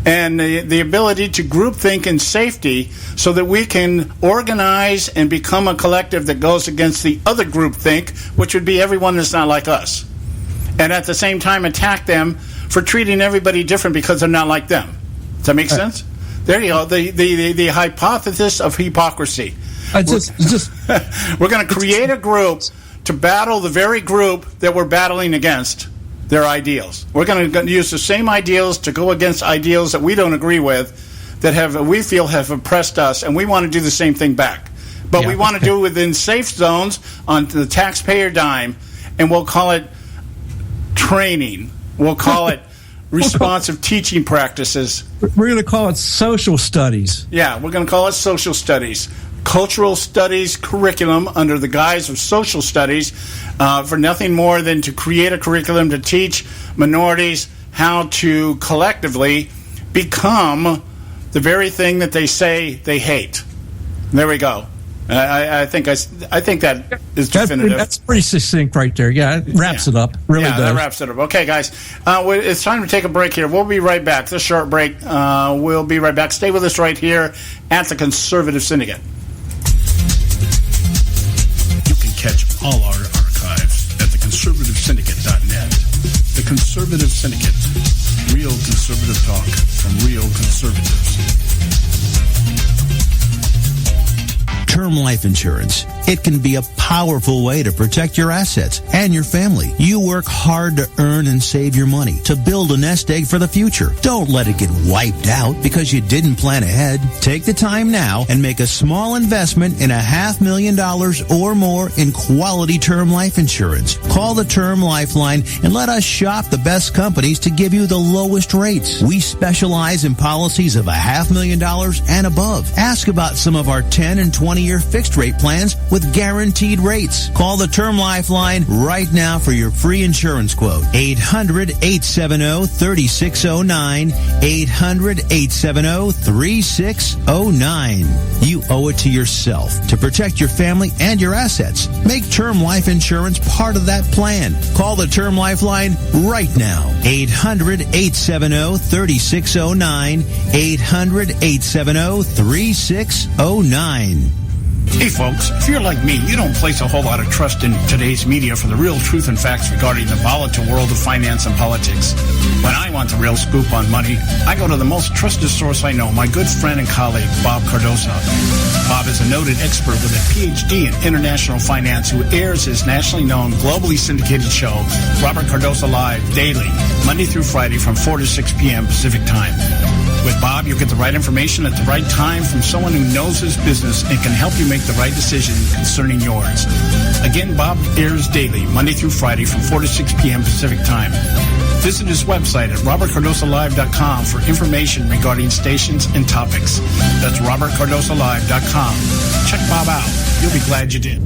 and the ability to groupthink in safety so that we can organize and become a collective that goes against the other groupthink, which would be everyone that's not like us. And at the same time attack them for treating everybody different because they're not like them. Does that make sense? There you go. The hypothesis of hypocrisy. We're going to create a group to battle the very group that we're battling against, their ideals. We're going to use the same ideals to go against ideals that we don't agree with, that we feel have oppressed us, and we want to do the same thing back. But we want to do it within safe zones on the taxpayer dime, and we'll call it training. We'll call it responsive teaching practices. We're going to call it social studies. Yeah, we're going to call it social studies. Cultural studies curriculum under the guise of social studies for nothing more than to create a curriculum to teach minorities how to collectively become the very thing that they say they hate. There we go. I think that is definitive. That's pretty succinct right there. Yeah, it wraps it up. Really does. That wraps it up. Okay, guys, it's time to take a break here. We'll be right back. This short break. We'll be right back. Stay with us right here at the Conservative Syndicate. You can catch all our archives at theconservativesyndicate.net. The Conservative Syndicate. Real conservative talk from real conservatives. Term life insurance. It can be a powerful way to protect your assets and your family. You work hard to earn and save your money to build a nest egg for the future. Don't let it get wiped out because you didn't plan ahead. Take the time now and make a small investment in $500,000 or more in quality term life insurance. Call the Term Lifeline and let us shop the best companies to give you the lowest rates. We specialize in policies of $500,000 and above. Ask about some of our 10 and 20-year fixed rate plans with guaranteed rates. Call the Term Lifeline right now for your free insurance quote. 800-870-3609. 800-870-3609. You owe it to yourself to protect your family and your assets. Make term life insurance part of that plan. Call the Term Lifeline right now. 800-870-3609. 800-870-3609. Hey folks, if you're like me, you don't place a whole lot of trust in today's media for the real truth and facts regarding the volatile world of finance and politics. When I want the real scoop on money, I go to the most trusted source I know, my good friend and colleague, Bob Cardoso. Bob is a noted expert with a PhD in international finance who airs his nationally known, globally syndicated show, Robert Cardoso Live, daily, Monday through Friday from 4 to 6 p.m. Pacific Time. With Bob, you'll get the right information at the right time from someone who knows his business and can help you make the right decision concerning yours. Again, Bob airs daily, Monday through Friday from 4 to 6 p.m. Pacific Time. Visit his website at robertcardosolive.com for information regarding stations and topics. That's robertcardosolive.com. Check Bob out. You'll be glad you did.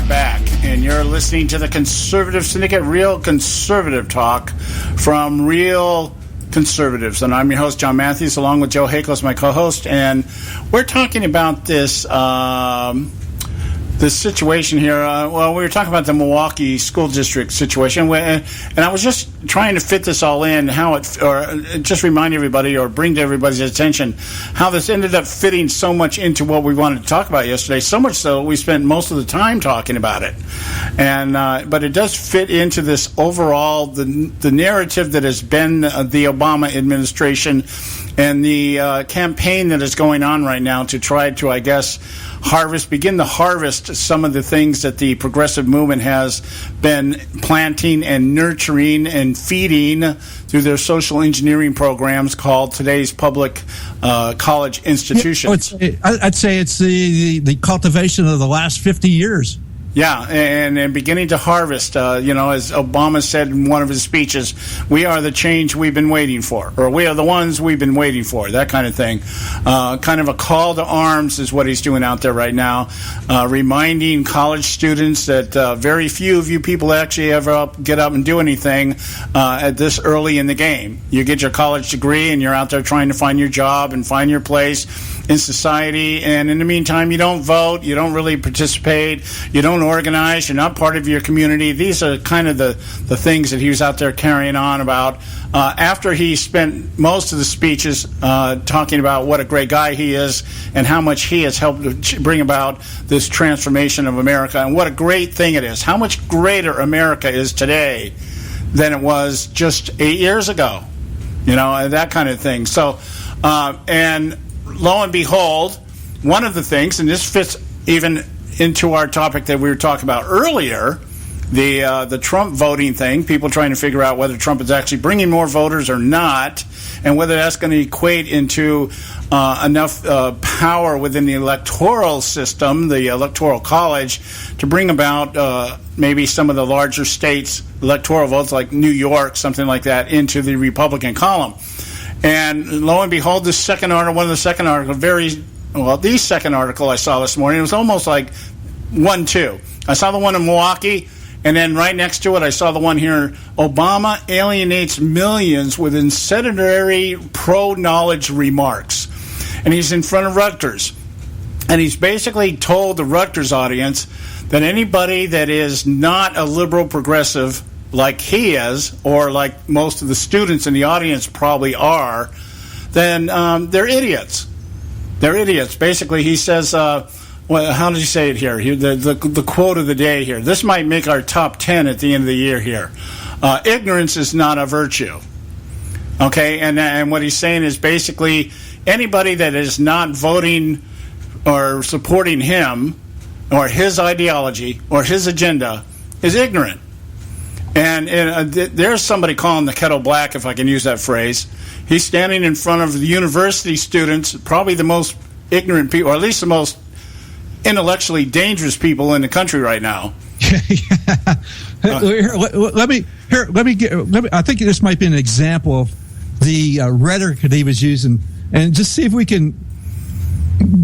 Back, and you're listening to the Conservative Syndicate, real conservative talk from real conservatives. And I'm your host, John Matthews, along with Joe Hakos, my co-host, and we're talking about this this situation here. Well, we were talking about the Milwaukee School District situation, and I was just trying to fit this all in, or just remind everybody or bring to everybody's attention how this ended up fitting so much into what we wanted to talk about yesterday, so much so we spent most of the time talking about it. And but it does fit into this overall, the narrative that has been the Obama administration and the campaign that is going on right now to try to, I guess, begin to harvest some of the things that the progressive movement has been planting and nurturing and feeding through their social engineering programs called today's public college institutions. I'd say it's the cultivation of the last 50 years. Yeah, and beginning to harvest, as Obama said in one of his speeches, we are the change we've been waiting for, or we are the ones we've been waiting for, that kind of thing. Kind of a call to arms is what he's doing out there right now, reminding college students that very few of you people actually ever get up and do anything at this early in the game. You get your college degree and you're out there trying to find your job and find your place in society, and in the meantime, you don't vote, you don't really participate, you don't organize, you're not part of your community. These are kind of the things that he was out there carrying on about after he spent most of the speeches talking about what a great guy he is and how much he has helped bring about this transformation of America and what a great thing it is. How much greater America is today than it was just 8 years ago, that kind of thing. So, and lo and behold, one of the things, and this fits even into our topic that we were talking about earlier, the Trump voting thing, people trying to figure out whether Trump is actually bringing more voters or not, and whether that's going to equate into enough power within the electoral system, the electoral college, to bring about maybe some of the larger states' electoral votes, like New York, something like that, into the Republican column. And lo and behold, the second article I saw this morning, it was almost like 1-2. I saw the one in Milwaukee, and then right next to it, I saw the one here. Obama alienates millions with incendiary pro-knowledge remarks. And he's in front of Rutgers. And he's basically told the Rutgers audience that anybody that is not a liberal progressive like he is, or like most of the students in the audience probably are, then they're idiots. They're idiots. Basically, he says, how did he say it here? The quote of the day here. This might make our top 10 at the end of the year here. Ignorance is not a virtue. Okay, and what he's saying is basically anybody that is not voting or supporting him or his ideology or his agenda is ignorant. And there's somebody calling the kettle black, if I can use that phrase. He's standing in front of the university students, probably the most ignorant people, or at least the most intellectually dangerous people in the country right now. Let me. I think this might be an example of the rhetoric that he was using, and just see if we can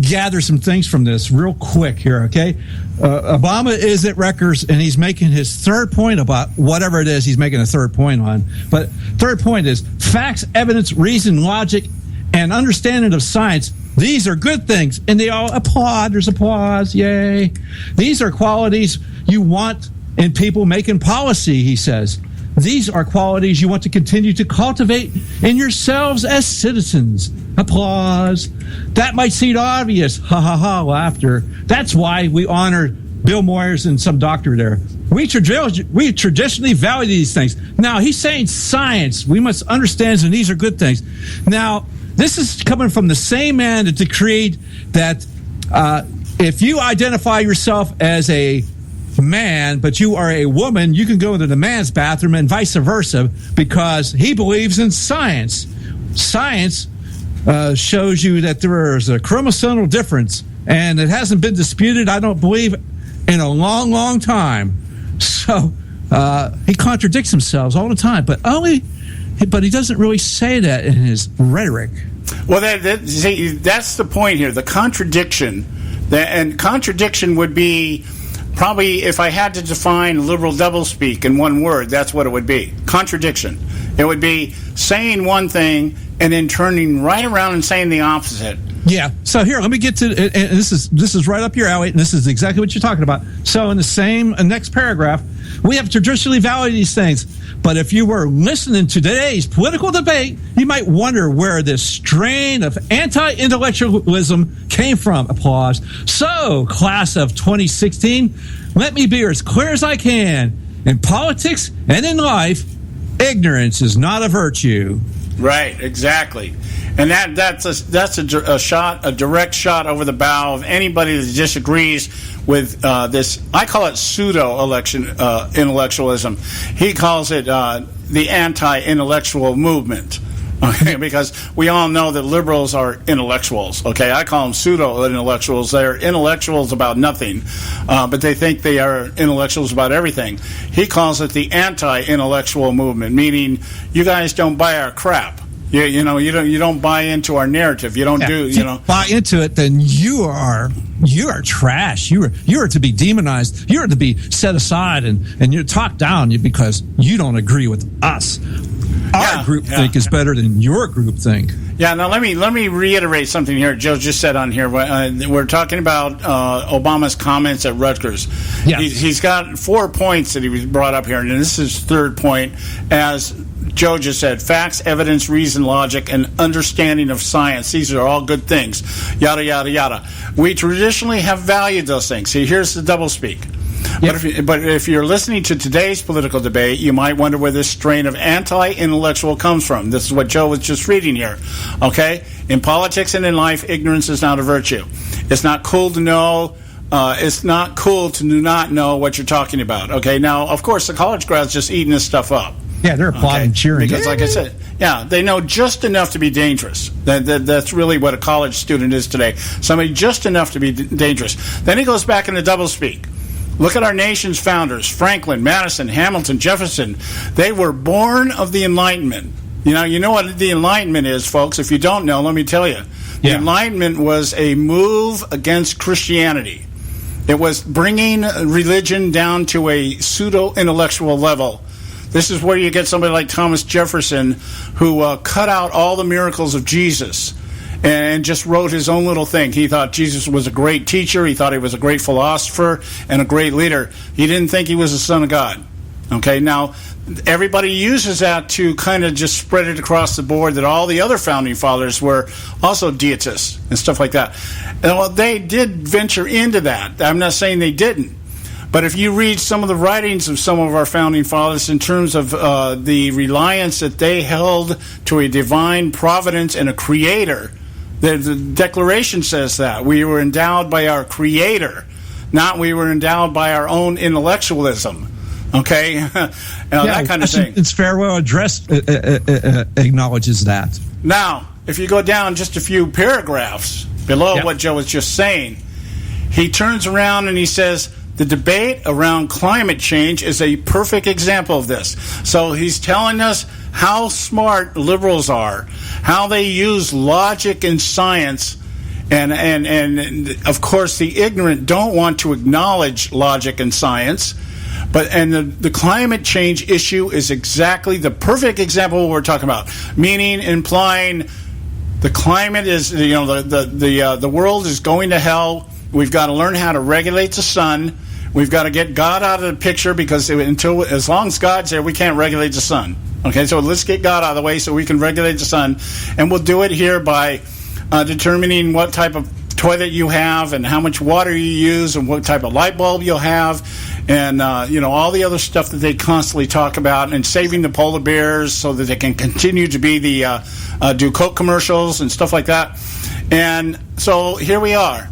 gather some things from this real quick here, okay? Obama is at Rutgers, and he's making his third point about whatever it is he's making a third point on. But third point is facts, evidence, reason, logic, and understanding of science. These are good things, and they all applaud. There's applause, yay. These are qualities you want in people making policy, he says. These are qualities you want to continue to cultivate in yourselves as citizens. Applause. That might seem obvious. Ha ha ha, laughter. That's why we honor Bill Moyers and some doctor there. We traditionally value these things. Now, he's saying science. We must understand that these are good things. Now, this is coming from the same man that decreed that if you identify yourself as a man, but you are a woman, you can go into the man's bathroom and vice versa, because he believes in science. Science shows you that there is a chromosomal difference, and it hasn't been disputed, I don't believe, in a long, long time. So he contradicts himself all the time, but he doesn't really say that in his rhetoric. Well, that's the point here, the contradiction. And contradiction would be probably, if I had to define liberal doublespeak in one word, that's what it would be. Contradiction. It would be saying one thing and then turning right around and saying the opposite. Yeah. So here, let me get to, and this is right up your alley, and this is exactly what you're talking about. So in the same next paragraph, we have traditionally valued these things, but if you were listening to today's political debate, you might wonder where this strain of anti-intellectualism came from. Applause. So, class of 2016, let me be as clear as I can. In politics and in life, ignorance is not a virtue. Right, exactly. And that's a shot, a direct shot over the bow of anybody that disagrees with this. I call it pseudo-intellectualism. He calls it the anti-intellectual movement. Okay, because we all know that liberals are intellectuals. Okay, I call them pseudo-intellectuals. They're intellectuals about nothing, but they think they are intellectuals about everything. He calls it the anti-intellectual movement, meaning you guys don't buy our crap. You don't buy into our narrative. You don't If you buy into it, then you are trash. You are to be demonized. You are to be set aside and you're talked down because you don't agree with us. Our groupthink is better than your groupthink. Yeah. Now let me reiterate something here. Joe just said on here. We're talking about Obama's comments at Rutgers. Yes. He's got 4 points that he brought up here, and this is his third point. As Joe just said, facts, evidence, reason, logic, and understanding of science. These are all good things. Yada, yada, yada. We traditionally have valued those things. See, here's the doublespeak. Yep. But if you're listening to today's political debate, you might wonder where this strain of anti-intellectual comes from. This is what Joe was just reading here. Okay? In politics and in life, ignorance is not a virtue. It's not cool to know. It's not cool to not know what you're talking about. Okay? Now, of course, the college grads just eating this stuff up. Yeah, they're applauding, cheering. Because, like I said, they know just enough to be dangerous. That's really what a college student is today. Somebody just enough to be dangerous. Then he goes back into doublespeak. Look at our nation's founders, Franklin, Madison, Hamilton, Jefferson. They were born of the Enlightenment. You know what the Enlightenment is, folks. If you don't know, let me tell you. The Enlightenment was a move against Christianity. It was bringing religion down to a pseudo-intellectual level. This is where you get somebody like Thomas Jefferson, who cut out all the miracles of Jesus and just wrote his own little thing. He thought Jesus was a great teacher. He thought he was a great philosopher and a great leader. He didn't think he was the Son of God. Okay, now everybody uses that to kind of just spread it across the board that all the other founding fathers were also deitists and stuff like that. And well, they did venture into that. I'm not saying they didn't. But if you read some of the writings of some of our founding fathers in terms of the reliance that they held to a divine providence and a creator, the Declaration says that. We were endowed by our creator, not we were endowed by our own intellectualism. Okay? That kind of thing. It's Farewell Address acknowledges that. Now, if you go down just a few paragraphs below what Joe was just saying, he turns around and he says, the debate around climate change is a perfect example of this. So he's telling us how smart liberals are, how they use logic and science, and of course the ignorant don't want to acknowledge logic and science. And the climate change issue is exactly the perfect example of what we're talking about, meaning implying the climate is, the world is going to hell. We've got to learn how to regulate the sun. We've got to get God out of the picture because as long as God's there, we can't regulate the sun. Okay, so let's get God out of the way so we can regulate the sun. And we'll do it here by determining what type of toilet you have and how much water you use and what type of light bulb you'll have and, all the other stuff that they constantly talk about, and saving the polar bears so that they can continue to be do Coke commercials and stuff like that. And so here we are.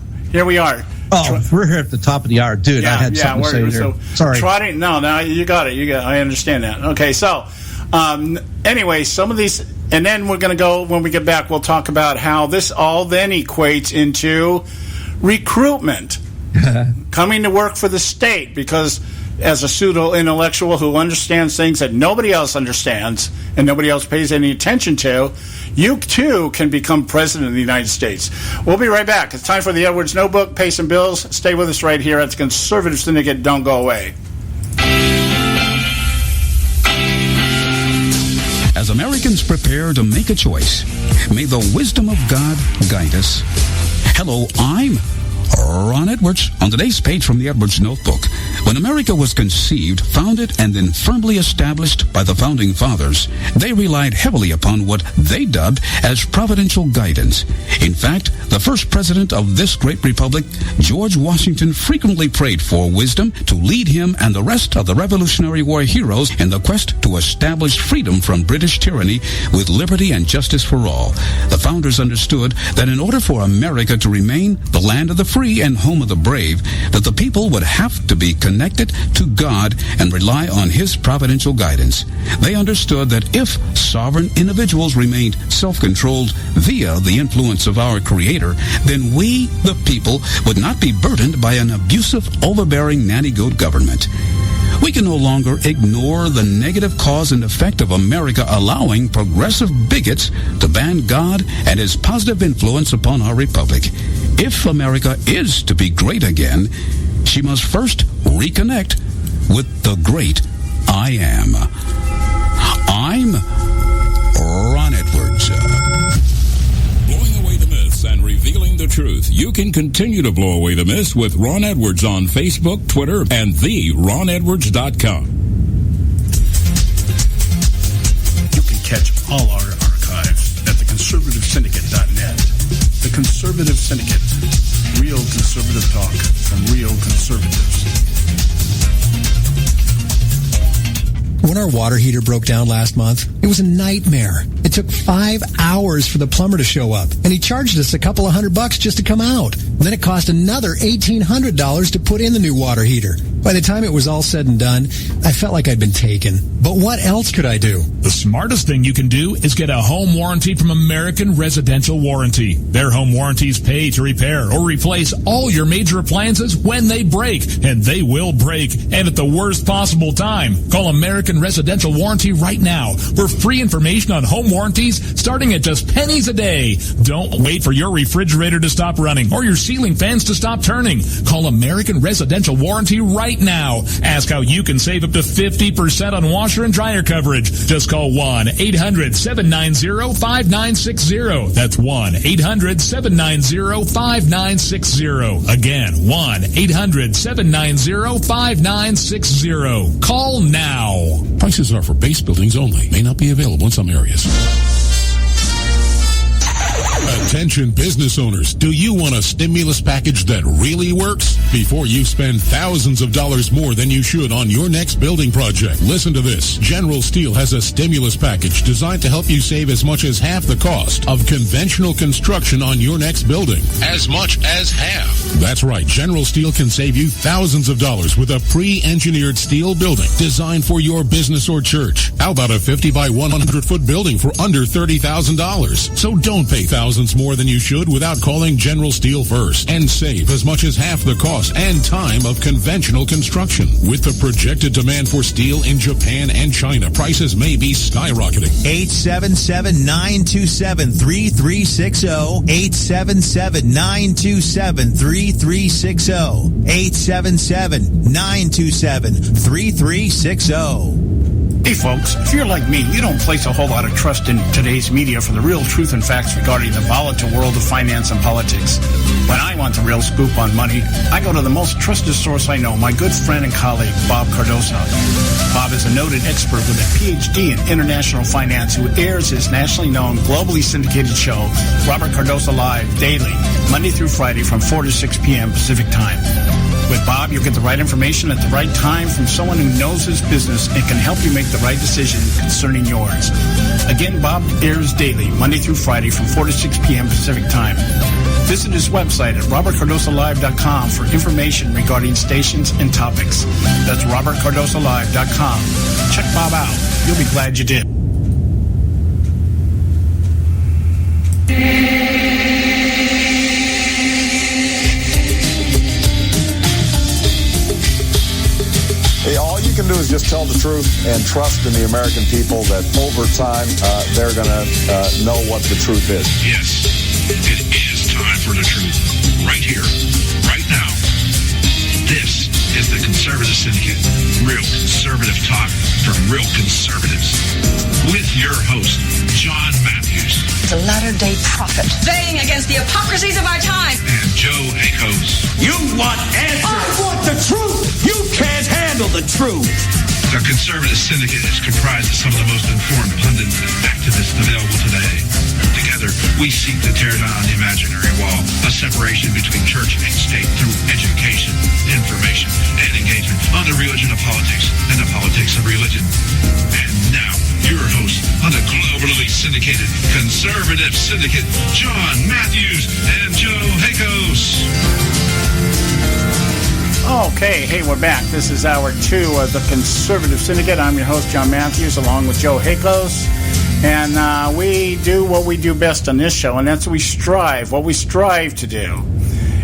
Oh, we're here at the top of the hour. Dude, I had something to say here. So sorry. No, you got it. I understand that. Okay, so anyway, some of these, and then we're going to go, when we get back, we'll talk about how this all then equates into recruitment. Coming to work for the state, because as a pseudo-intellectual who understands things that nobody else understands and nobody else pays any attention to, you too can become president of the United States. We'll be right back. It's time for the Edwards Notebook. Pay some bills. Stay with us right here at the Conservative Syndicate. Don't go away. As Americans prepare to make a choice, may the wisdom of God guide us. Hello, I'm Ron Edwards. On today's page from the Edwards Notebook, When America was conceived, founded, and then firmly established by the Founding Fathers, they relied heavily upon what they dubbed as providential guidance. In fact, the first president of this great republic, George Washington, frequently prayed for wisdom to lead him and the rest of the Revolutionary War heroes in the quest to establish freedom from British tyranny with liberty and justice for all. The founders understood that in order for America to remain the land of the free and home of the brave, that the people would have to be connected to God and rely on His providential guidance. They understood that if sovereign individuals remained self-controlled via the influence of our Creator, then we, the people, would not be burdened by an abusive, overbearing nanny-goat government. We can no longer ignore the negative cause and effect of America allowing progressive bigots to ban God and His positive influence upon our republic. If America is to be great again, she must first reconnect with the great I Am. I'm Ron Edwards. Blowing away the myths and revealing the truth. You can continue to blow away the myths with Ron Edwards on Facebook, Twitter, and theronedwards.com. You can catch all our archives at theconservativesyndicate.net. The Conservative Syndicate. Real conservative talk from real conservatives. When our water heater broke down last month, it was a nightmare. It took 5 hours for the plumber to show up, and he charged us a couple of $100 just to come out. And then it cost another $1,800 to put in the new water heater. By the time it was all said and done, I felt like I'd been taken. But what else could I do? The smartest thing you can do is get a home warranty from American Residential Warranty. Their home warranties pay to repair or replace all your major appliances when they break, and they will break, and at the worst possible time. Call American Residential Warranty right now for free information on home warranties starting at just pennies a day. Don't wait for your refrigerator to stop running or your ceiling fans to stop turning. Call American Residential Warranty right now. Ask how you can save up to 50% on washer and dryer coverage. Just call 1-800-790-5960. That's 1-800-790-5960. Again, 1-800-790-5960. Call now. Prices are for base buildings only. May not be available in some areas. Attention business owners, do you want a stimulus package that really works? Before you spend thousands of dollars more than you should on your next building project, listen to this. General Steel has a stimulus package designed to help you save as much as half the cost of conventional construction on your next building. As much as half. That's right. General Steel can save you thousands of dollars with a pre-engineered steel building designed for your business or church. How about a 50 by 100 foot building for under $30,000? So don't pay thousands more than you should without calling General Steel first and save as much as half the cost and time of conventional construction. With the projected demand for steel in Japan and China, prices may be skyrocketing. 877-927-3360. 877-927-3360. 877-927-3360. Hey folks, if you're like me, you don't place a whole lot of trust in today's media for the real truth and facts regarding the volatile world of finance and politics. When I want the real scoop on money, I go to the most trusted source I know, my good friend and colleague, Bob Cardoso. Bob is a noted expert with a PhD in international finance who airs his nationally known, globally syndicated show, Robert Cardoso Live, daily, Monday through Friday from 4 to 6 p.m. Pacific Time. With Bob, you'll get the right information at the right time from someone who knows his business and can help you make the right decision concerning yours. Again, Bob airs daily, Monday through Friday from 4 to 6 p.m. Pacific Time. Visit his website at robertcardosolive.com for information regarding stations and topics. That's robertcardosolive.com. Check Bob out. You'll be glad you did. All you can do is just tell the truth and trust in the American people that over time they're going to know what the truth is. Yes, it is time for the truth. Right here, right now. This is the Conservative Syndicate. Real conservative talk from real conservatives. With your host, John Matthews. The latter-day prophet. Baying against the hypocrisies of our time. And Joe Akos. You want answers. I want the truth. You can't truth. The Conservative Syndicate is comprised of some of the most informed pundits and activists available today. Together, we seek to tear down the imaginary wall, a separation between church and state through education, information, and engagement on the religion of politics and the politics of religion. And now, your host on the globally syndicated Conservative Syndicate, John Matthews and Joe Hakos. Okay, hey, we're back. This is hour 2 of the Conservative Syndicate. I'm your host, John Matthews, along with Joe Hakos. And we do what we do best on this show, and that's what we strive. What we strive to do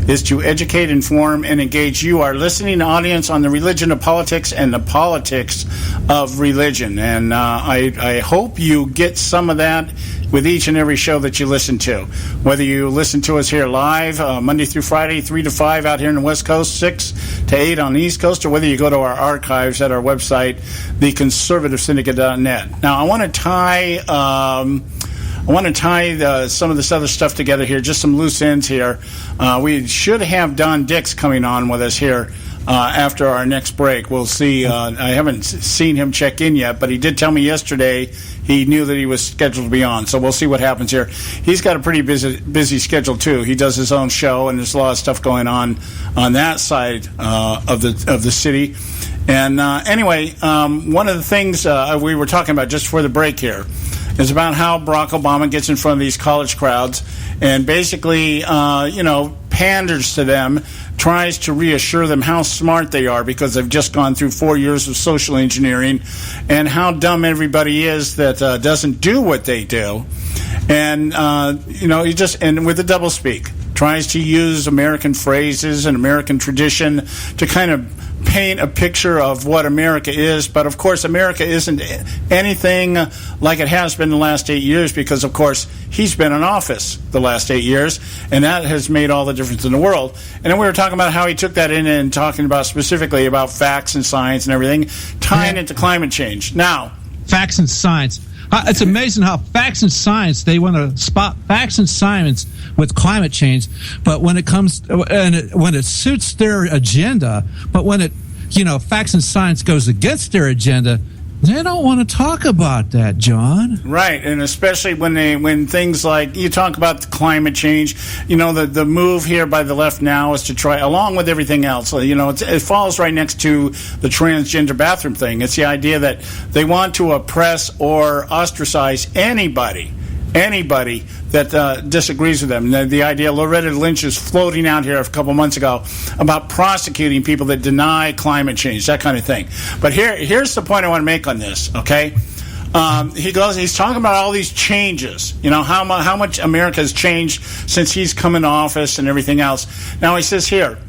is to educate, inform, and engage you, our listening audience, on the religion of politics and the politics of religion. And I hope you get some of that with each and every show that you listen to. Whether you listen to us here live, Monday through Friday, 3 to 5 out here in the West Coast, 6 to 8 on the East Coast, or whether you go to our archives at our website, theconservativesyndicate.net. Now, I want to tie some of this other stuff together here, just some loose ends here. We should have Don Dix coming on with us here after our next break. We'll see. I haven't seen him check in yet, but he did tell me yesterday he knew that he was scheduled to be on. So we'll see what happens here. He's got a pretty busy schedule too. He does his own show, and there's a lot of stuff going on that side of the city. And anyway, one of the things we were talking about just before the break here is about how Barack Obama gets in front of these college crowds and basically, panders to them, tries to reassure them how smart they are because they've just gone through 4 years of social engineering, and how dumb everybody is that doesn't do what they do. And, he just, and with the doublespeak, tries to use American phrases and American tradition to kind of paint a picture of what America is. But of course, America isn't anything like it has been the last 8 years, because of course he's been in office the last 8 years, and that has made all the difference in the world. And then we were talking about how he took that in and talking about specifically about facts and science and everything, tying into climate change. Now, facts and science. It's amazing how facts and science, they want to spot facts and science with climate change, but when it comes when it suits their agenda, but when facts and science goes against their agenda, they don't want to talk about that, John. Right, and especially when things like, you talk about the climate change, the move here by the left now is to try, along with everything else, it falls right next to the transgender bathroom thing. It's the idea that they want to oppress or ostracize anybody that disagrees with them. The idea, Loretta Lynch is floating out here a couple months ago about prosecuting people that deny climate change, that kind of thing. But here's the point I want to make on this, okay? He's talking about all these changes, how much America has changed since he's come into office and everything else. Now he says here,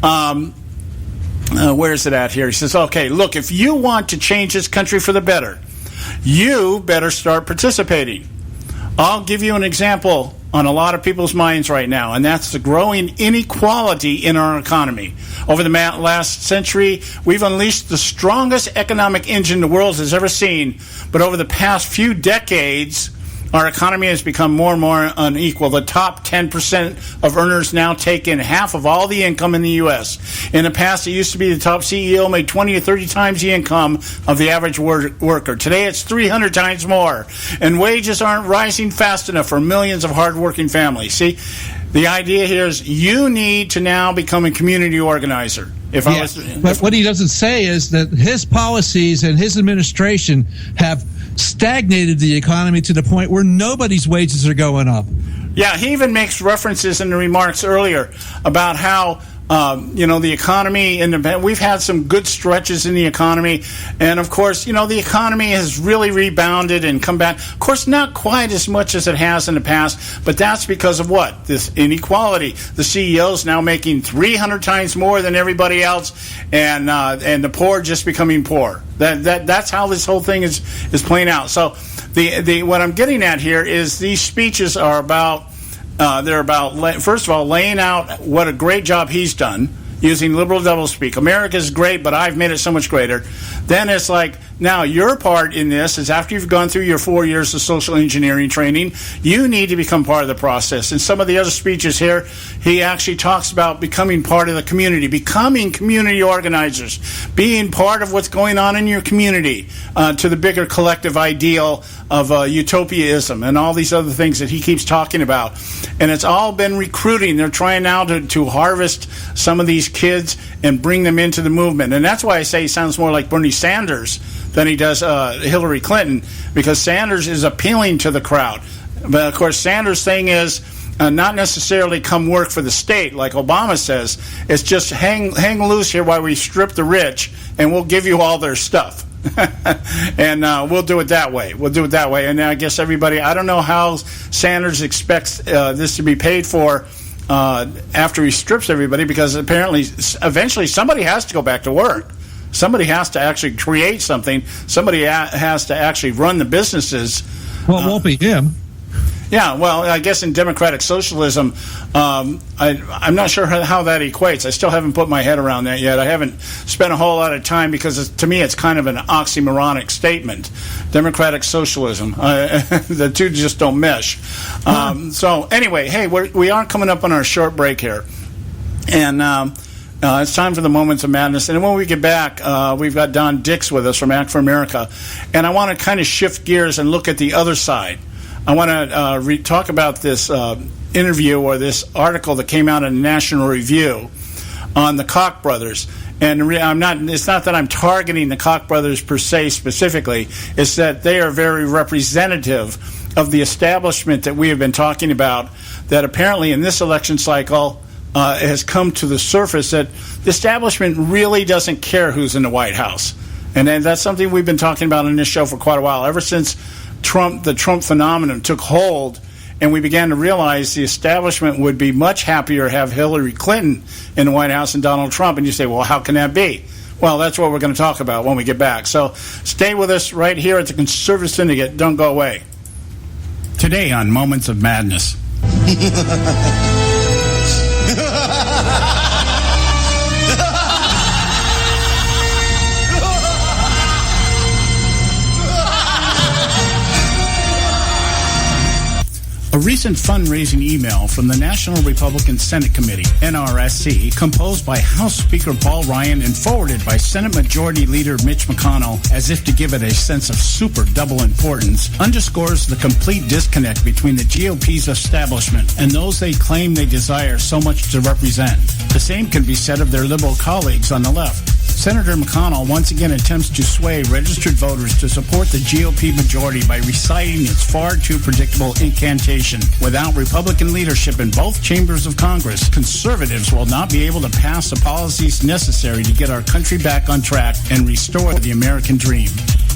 where is it at here? He says, okay, look, if you want to change this country for the better, you better start participating. I'll give you an example on a lot of people's minds right now, and that's the growing inequality in our economy. Over the last century, we've unleashed the strongest economic engine the world has ever seen, but over the past few decades, our economy has become more and more unequal. The top 10% of earners now take in half of all the income in the U.S. In the past, it used to be the top CEO made 20 or 30 times the income of the average worker. Today, it's 300 times more. And wages aren't rising fast enough for millions of hardworking families. See, the idea here is you need to now become a community organizer. But what he doesn't say is that his policies and his administration have stagnated the economy to the point where nobody's wages are going up. Yeah, he even makes references in the remarks earlier about how the economy, and we've had some good stretches in the economy, and of course, the economy has really rebounded and come back. Of course, not quite as much as it has in the past, but that's because of what? This inequality. The CEO's now making 300 times more than everybody else, and the poor just becoming poor. That's how this whole thing is playing out. So, what I'm getting at here is these speeches are about. They're about, first of all, laying out what a great job he's done. using liberal doublespeak. America's great, but I've made it so much greater. Then it's like, now your part in this is after you've gone through your 4 years of social engineering training, you need to become part of the process. In some of the other speeches here, he actually talks about becoming part of the community, becoming community organizers, being part of what's going on in your community, to the bigger collective ideal of utopiaism and all these other things that he keeps talking about. And it's all been recruiting. They're trying now to harvest some of these kids and bring them into the movement. And that's why I say he sounds more like Bernie Sanders than he does Hillary Clinton, because Sanders is appealing to the crowd. But, of course, Sanders' thing is not necessarily come work for the state like Obama says. It's just hang loose here while we strip the rich, and we'll give you all their stuff. And we'll do it that way. And I guess everybody, I don't know how Sanders expects this to be paid for after he strips everybody, because apparently eventually somebody has to go back to work. Somebody has to actually create something. Somebody has to actually run the businesses. Well, it won't be him. Yeah, well, I guess in democratic socialism, I'm not sure how that equates. I still haven't put my head around that yet. I haven't spent a whole lot of time because, to me, it's kind of an oxymoronic statement. Democratic socialism. The two just don't mesh. So, anyway, hey, we are coming up on our short break here. And it's time for the Moments of Madness. And when we get back, we've got Don Dix with us from Act for America. And I want to kind of shift gears and look at the other side. I want to talk about this interview or this article that came out in National Review on the Koch brothers. And it's not that I'm targeting the Koch brothers per se specifically. It's that they are very representative of the establishment that we have been talking about, that apparently in this election cycle has come to the surface, that the establishment really doesn't care who's in the White House. And that's something we've been talking about on this show for quite a while, ever since the Trump phenomenon took hold, and we began to realize the establishment would be much happier to have Hillary Clinton in the White House than Donald Trump. And you say, well, how can that be? Well, that's what we're going to talk about when we get back. So stay with us right here at the Conservative Syndicate. Don't go away. Today on Moments of Madness. A recent fundraising email from the National Republican Senate Committee, NRSC, composed by House Speaker Paul Ryan and forwarded by Senate Majority Leader Mitch McConnell as if to give it a sense of super double importance, underscores the complete disconnect between the GOP's establishment and those they claim they desire so much to represent. The same can be said of their liberal colleagues on the left. Senator McConnell once again attempts to sway registered voters to support the GOP majority by reciting its far too predictable incantation. Without Republican leadership in both chambers of Congress, conservatives will not be able to pass the policies necessary to get our country back on track and restore the American dream.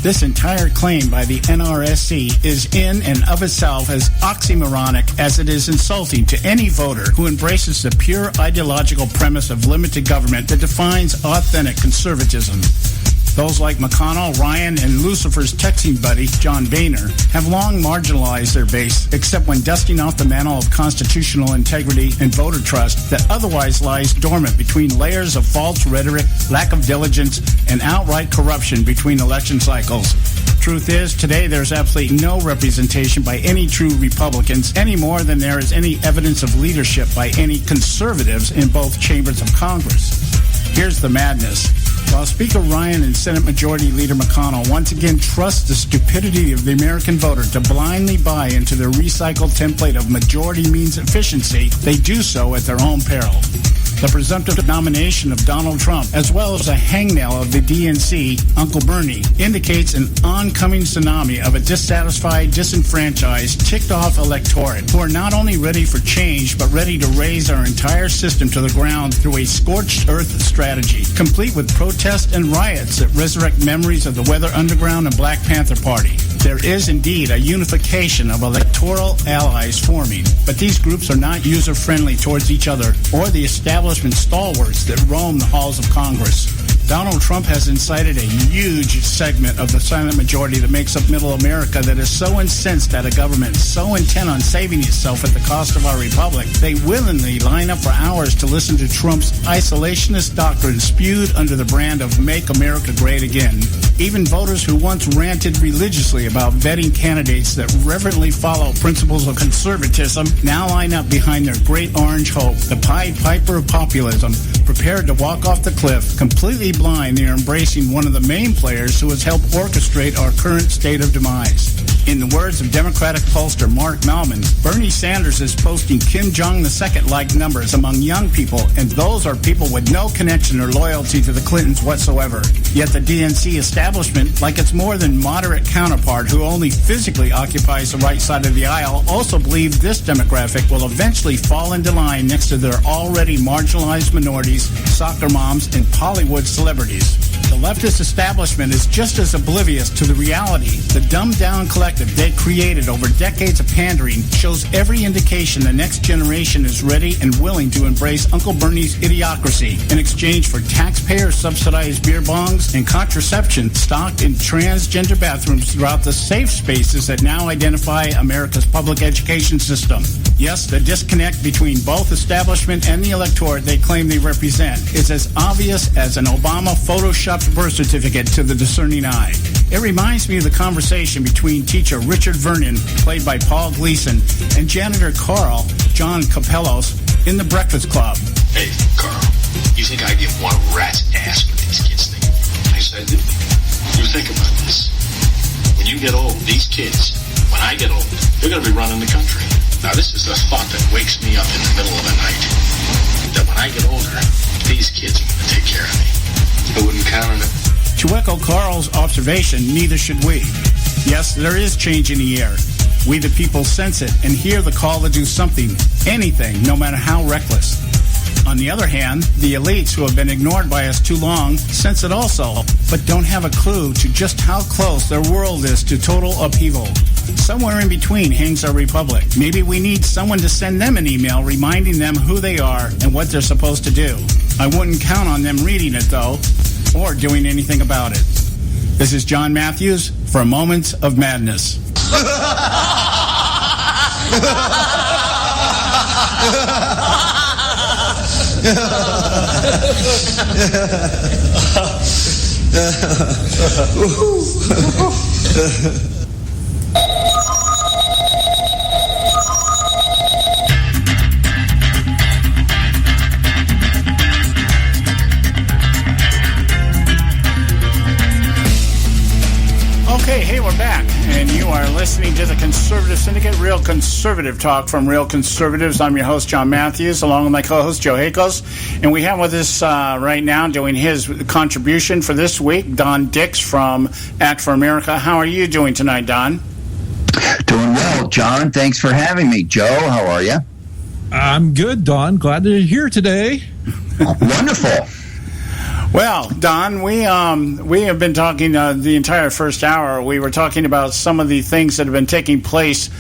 This entire claim by the NRSC is in and of itself as oxymoronic as it is insulting to any voter who embraces the pure ideological premise of limited government that defines authentic conservatism. Those like McConnell, Ryan, and Lucifer's texting buddy, John Boehner, have long marginalized their base, except when dusting off the mantle of constitutional integrity and voter trust that otherwise lies dormant between layers of false rhetoric, lack of diligence, and outright corruption between election cycles. Truth is, today there's absolutely no representation by any true Republicans any more than there is any evidence of leadership by any conservatives in both chambers of Congress. Here's the madness. While Speaker Ryan and Senate Majority Leader McConnell once again trust the stupidity of the American voter to blindly buy into their recycled template of majority means efficiency, they do so at their own peril. The presumptive nomination of Donald Trump, as well as a hangnail of the DNC, Uncle Bernie, indicates an oncoming tsunami of a dissatisfied, disenfranchised, ticked-off electorate who are not only ready for change, but ready to raise our entire system to the ground through a scorched earth strategy, complete with protests and riots that resurrect memories of the Weather Underground and Black Panther Party. There is indeed a unification of electoral allies forming, but these groups are not user-friendly towards each other or the establishment stalwarts that roam the halls of Congress. Donald Trump has incited a huge segment of the silent majority that makes up middle America that is so incensed at a government so intent on saving itself at the cost of our republic, they willingly line up for hours to listen to Trump's isolationist doctrine spewed under the brand of Make America Great Again. Even voters who once ranted religiously about vetting candidates that reverently follow principles of conservatism now line up behind their great orange hope, the Pied Piper of populism, prepared to walk off the cliff, completely blind. They are embracing one of the main players who has helped orchestrate our current state of demise. In the words of Democratic pollster Mark Malman, Bernie Sanders is posting Kim Jong II-like numbers among young people, and those are people with no connection or loyalty to the Clintons whatsoever. Yet the DNC establishment, like its more than moderate counterpart who only physically occupies the right side of the aisle, also believe this demographic will eventually fall into line next to their already marginalized minorities, soccer moms, and Hollywood celebrities. The leftist establishment is just as oblivious to the reality. The dumbed-down collective they created over decades of pandering shows every indication the next generation is ready and willing to embrace Uncle Bernie's idiocracy in exchange for taxpayer-subsidized beer bongs and contraception stocked in transgender bathrooms throughout the safe spaces that now identify America's public education system. Yes, the disconnect between both establishment and the electorate they claim they represent is as obvious as an Obama photoshopped birth certificate to the discerning eye. It reminds me of the conversation between teacher Richard Vernon, played by Paul Gleason, and janitor Carl, John Capellos, in The Breakfast Club. Hey, Carl, you think I give one rat's ass what these kids think? I said, you think about this. When you get old, these kids, when I get old, they're going to be running the country. Now, this is the thought that wakes me up in the middle of the night. That when I get older, these kids are going to take care of me. I wouldn't count on it. To echo Carl's observation, neither should we. Yes, there is change in the air. We the people sense it and hear the call to do something, anything, no matter how reckless. On the other hand, the elites who have been ignored by us too long sense it also, but don't have a clue to just how close their world is to total upheaval. Somewhere in between hangs our republic. Maybe we need someone to send them an email reminding them who they are and what they're supposed to do. I wouldn't count on them reading it, though, or doing anything about it. This is John Matthews for Moments of Madness. Okay, hey, we're back, and you are listening to the Conservative Syndicate, real conservative talk from real conservatives. I'm your host, John Matthews, along with my co-host, Joe Hakos, and we have with us right now doing his contribution for this week, Don Dix from Act for America. How are you doing tonight, Don? Doing well, John. Thanks for having me. Joe, how are you? I'm good, Don. Glad to be here today. Wonderful. Well, Don, we have been talking the entire first hour. We were talking about some of the things that have been taking place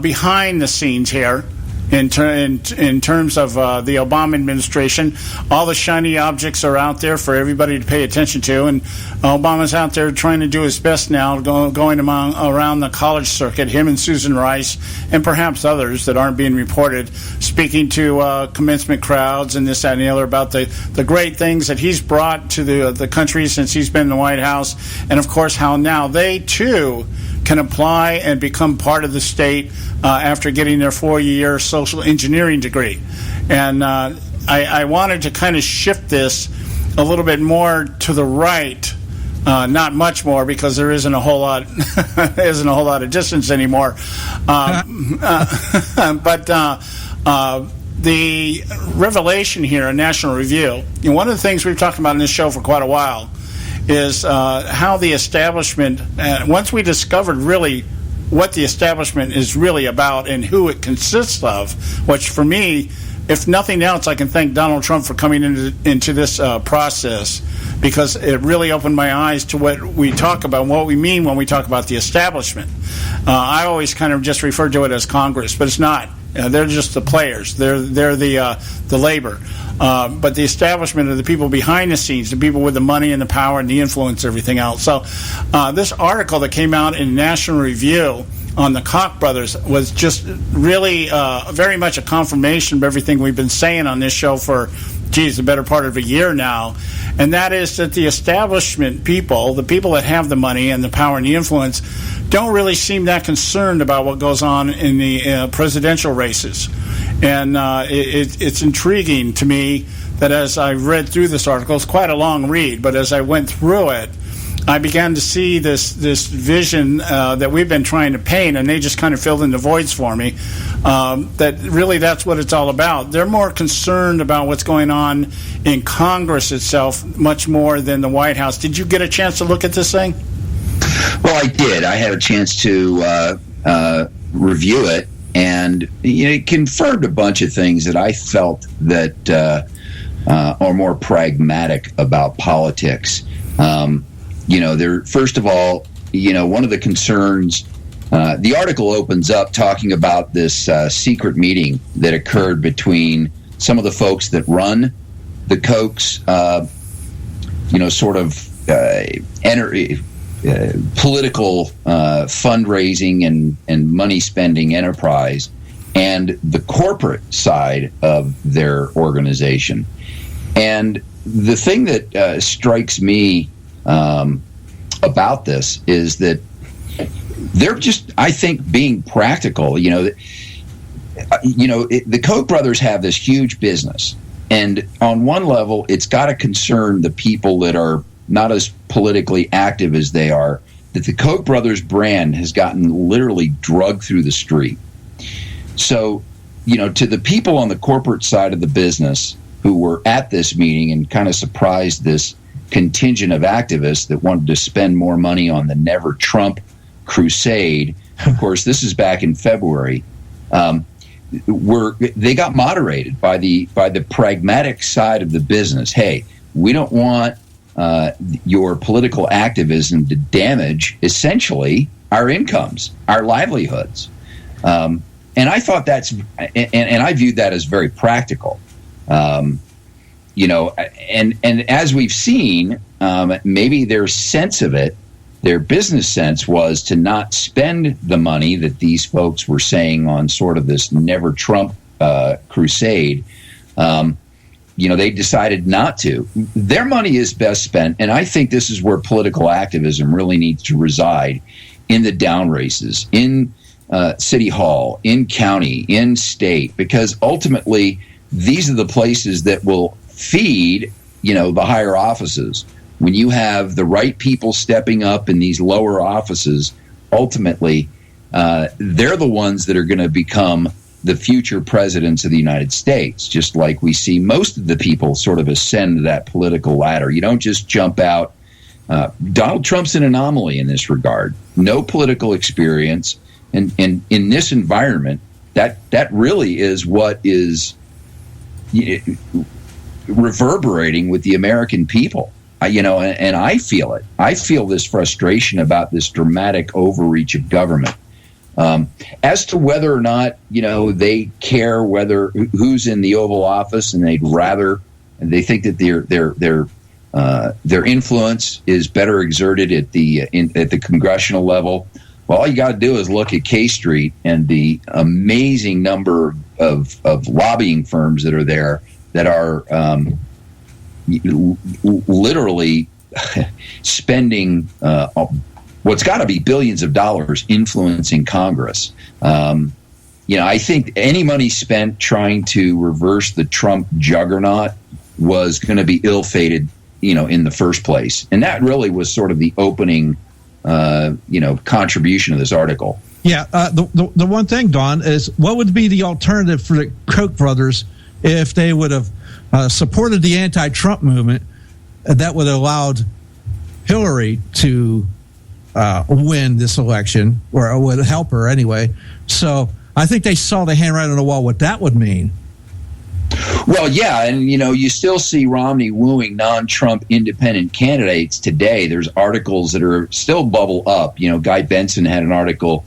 behind the scenes here in terms of the Obama administration. All the shiny objects are out there for everybody to pay attention to, and Obama's out there trying to do his best now, going around the college circuit, him and Susan Rice, and perhaps others that aren't being reported, speaking to commencement crowds and this, that, and the other about the great things that he's brought to the country since he's been in the White House, and of course how now they too can apply and become part of the state after getting their 4-year social engineering degree. And I wanted to kind of shift this a little bit more to the right, not much more because there isn't a whole lot of distance anymore. But the revelation here in National Review, one of the things we've talked about in this show for quite a while is how the establishment, once we discovered really what the establishment is really about and who it consists of, which for me, if nothing else, I can thank Donald Trump for coming into this process, because it really opened my eyes to what we talk about, what we mean when we talk about the establishment. I always kind of just refer to it as Congress, but it's not. They're just the players. They're the labor. But the establishment are the people behind the scenes, the people with the money and the power and the influence, everything else. So this article that came out in National Review on the Koch brothers was just really very much a confirmation of everything we've been saying on this show for, the better part of a year now. And that is that the establishment people, the people that have the money and the power and the influence, don't really seem that concerned about what goes on in the presidential races. And it's intriguing to me that as I read through this article, it's quite a long read, but as I went through it, I began to see this vision that we've been trying to paint, and they just kind of filled in the voids for me, that really that's what it's all about. They're more concerned about what's going on in Congress itself much more than the White House. Did you get a chance to look at this thing? Well, I did. I had a chance to review it, and it confirmed a bunch of things that I felt that are more pragmatic about politics. First of all, one of the concerns, the article opens up talking about this secret meeting that occurred between some of the folks that run the Koch's, political fundraising and money spending enterprise, and the corporate side of their organization. And the thing that strikes me about this is that they're just, I think, being practical. The Koch brothers have this huge business, and on one level, it's got to concern the people that are not as politically active as they are, that the Koch brothers brand has gotten literally drugged through the street. So, to the people on the corporate side of the business who were at this meeting and kind of surprised this contingent of activists that wanted to spend more money on the Never Trump crusade. Of course, this is back in February. They got moderated by the pragmatic side of the business. Hey, we don't want your political activism to damage essentially our incomes, our livelihoods. And I thought and I viewed that as very practical. And as we've seen, maybe their sense of it, their business sense was to not spend the money that these folks were saying on sort of this Never Trump crusade. They decided not to. Their money is best spent, and I think this is where political activism really needs to reside, in the down races, in city hall, in county, in state, because ultimately these are the places that will feed, the higher offices. When you have the right people stepping up in these lower offices, ultimately, they're the ones that are going to become the future presidents of the United States, just like we see most of the people sort of ascend that political ladder. You don't just jump out. Donald Trump's an anomaly in this regard. No political experience. And in this environment, that really is what is reverberating with the American people. And I feel it. I feel this frustration about this dramatic overreach of government. As to whether or not, they care who's in the Oval Office, and they think that their influence is better exerted at the congressional level. Well, all you got to do is look at K Street and the amazing number of lobbying firms that are there that are literally spending what's got to be billions of dollars influencing Congress. I think any money spent trying to reverse the Trump juggernaut was going to be ill-fated, in the first place. And that really was sort of the opening, contribution of this article. Yeah. The one thing, Don, is what would be the alternative for the Koch brothers if they would have supported the anti-Trump movement that would have allowed Hillary to win this election, or would help her anyway. So I think they saw the handwriting on the wall what that would mean. Well, yeah, and you still see Romney wooing non-Trump independent candidates today. There's articles that are still bubble up. Guy Benson had an article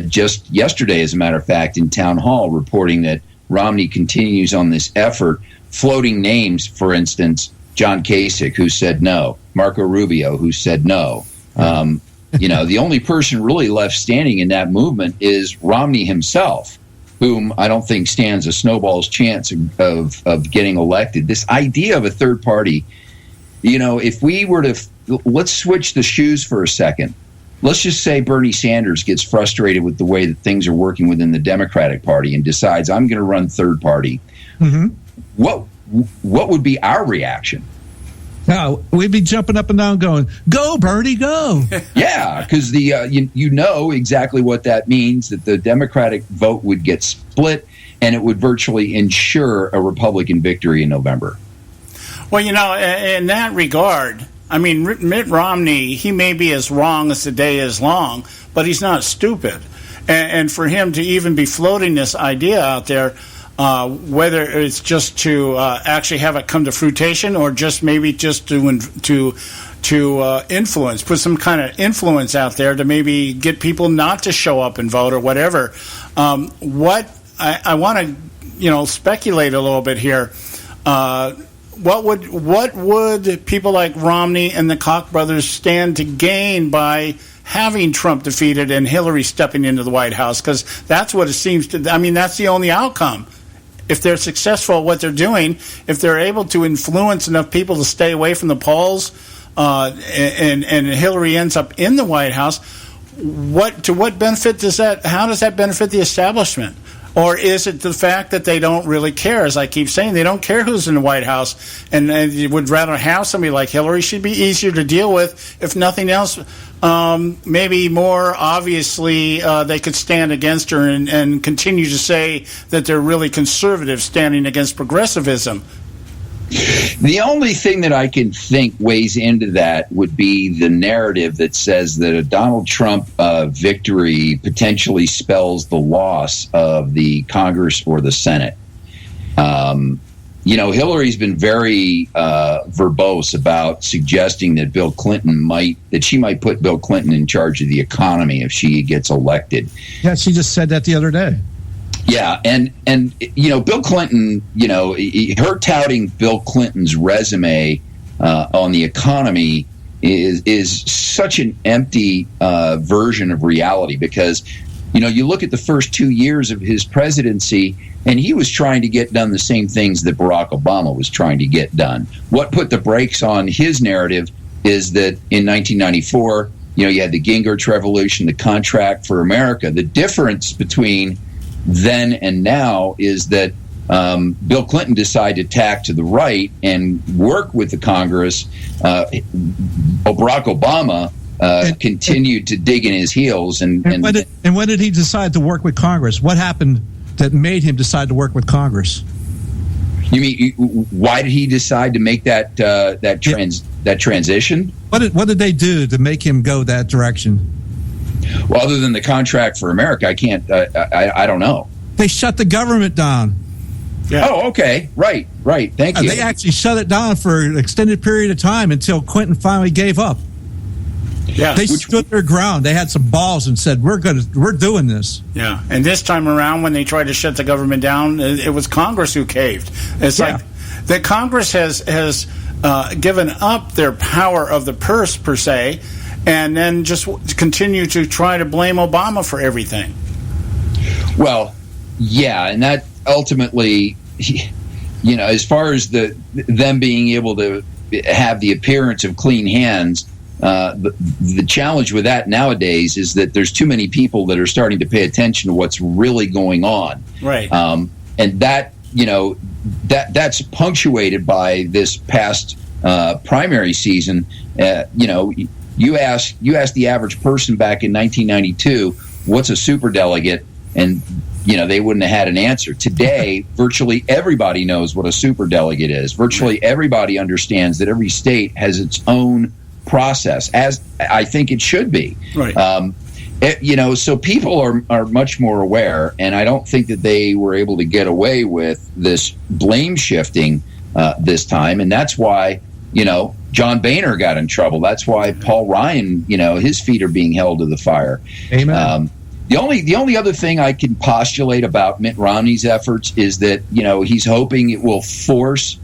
just yesterday, as a matter of fact, in town hall, reporting that Romney continues on this effort, floating names, for instance, John Kasich, who said no, Marco Rubio, who said no. The only person really left standing in that movement is Romney himself, whom I don't think stands a snowball's chance of getting elected. This idea of a third party, if we were to, let's switch the shoes for a second. Let's just say Bernie Sanders gets frustrated with the way that things are working within the Democratic Party and decides, I'm going to run third party. Mm-hmm. What would be our reaction? No, we'd be jumping up and down going, go, Bernie, go. Yeah, because you know exactly what that means, that the Democratic vote would get split, and it would virtually ensure a Republican victory in November. Well, in that regard, I mean, Mitt Romney, he may be as wrong as the day is long, but he's not stupid. And for him to even be floating this idea out there, whether it's just to actually have it come to fruition or just maybe just to influence, put some kind of influence out there to maybe get people not to show up and vote or whatever. What I want to, speculate a little bit here. What would people like Romney and the Koch brothers stand to gain by having Trump defeated and Hillary stepping into the White House? Because that's what it seems to. I mean, that's the only outcome. If they're successful at what they're doing, if they're able to influence enough people to stay away from the polls, and Hillary ends up in the White House, to what benefit does that? How does that benefit the establishment? Or is it the fact that they don't really care? As I keep saying, they don't care who's in the White House, and you would rather have somebody like Hillary. She'd be easier to deal with, if nothing else. Maybe more obviously they could stand against her and continue to say that they're really conservative, standing against progressivism. The only thing that I can think weighs into that would be the narrative that says that a Donald Trump victory potentially spells the loss of the Congress or the Senate. Hillary's been very verbose about suggesting that she might put Bill Clinton in charge of the economy if she gets elected. Yeah, she just said that the other day. Yeah, and Bill Clinton, her touting Bill Clinton's resume on the economy is such an empty version of reality, because you look at the first 2 years of his presidency, and he was trying to get done the same things that Barack Obama was trying to get done. What put the brakes on his narrative is that in 1994, you had the Gingrich Revolution, the Contract for America. The difference between then and now is that Bill Clinton decided to tack to the right and work with the Congress. Barack Obama continued to dig in his heels. And when did he decide to work with Congress? What happened that made him decide to work with Congress? You mean, why did he decide to make that transition? What did they do to make him go that direction? Well, other than the Contract for America, I can't. I don't know. They shut the government down. Yeah. Oh, okay. Right. Thank you. They actually shut it down for an extended period of time until Clinton finally gave up. Yeah, they stood their ground. They had some balls and said, "We're doing this." Yeah, and this time around, when they tried to shut the government down, it was Congress who caved. It's like the Congress has given up their power of the purse per se, and then just continue to try to blame Obama for everything. Well, yeah, and that ultimately, as far as them being able to have the appearance of clean hands. The challenge with that nowadays is that there's too many people that are starting to pay attention to what's really going on. Right. And that, that's punctuated by this past primary season. You ask the average person back in 1992, what's a superdelegate? And, they wouldn't have had an answer. Today, virtually everybody knows what a superdelegate is. Virtually everybody understands that every state has its own process, as I think it should be. Right. So people are much more aware, and I don't think that they were able to get away with this blame shifting this time, and that's why John Boehner got in trouble. That's why Paul Ryan, his feet are being held to the fire. Amen. The only other thing I can postulate about Mitt Romney's efforts is that, he's hoping it will force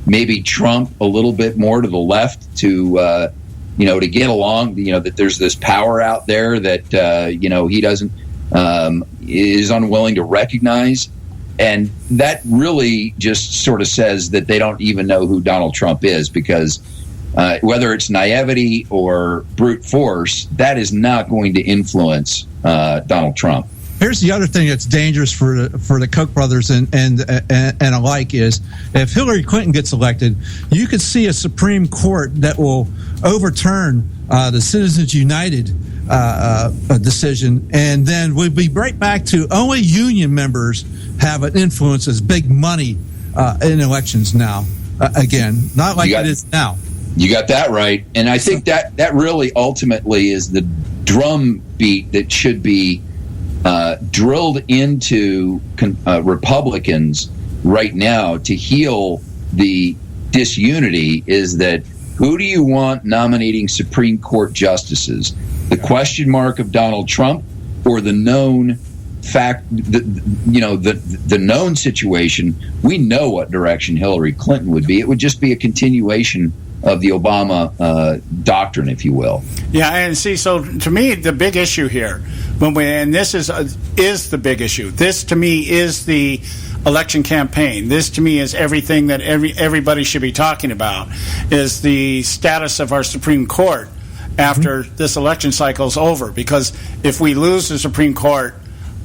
maybe Trump a little bit more to the left to get along, that there's this power out there that, he doesn't, is unwilling to recognize. And that really just sort of says that they don't even know who Donald Trump is, because whether it's naivety or brute force, that is not going to influence Donald Trump. Here's the other thing that's dangerous for the Koch brothers and alike is if Hillary Clinton gets elected, you could see a Supreme Court that will overturn the Citizens United decision, and then we'll be right back to only union members have an influence as big money in elections now. Again, not like it is now. You got that right, and I think that really ultimately is the drum beat that should be drilled into Republicans right now to heal the disunity, is that who do you want nominating Supreme Court justices? The question mark of Donald Trump, or the known fact, the known situation? We know what direction Hillary Clinton would be. It would just be a continuation of the Obama doctrine, if you will. Yeah, and see, so to me, the big issue here, and this is the big issue. This, to me, is the election campaign. This, to me, is everything that everybody should be talking about, is the status of our Supreme Court after this election cycle is over. Because if we lose the Supreme Court,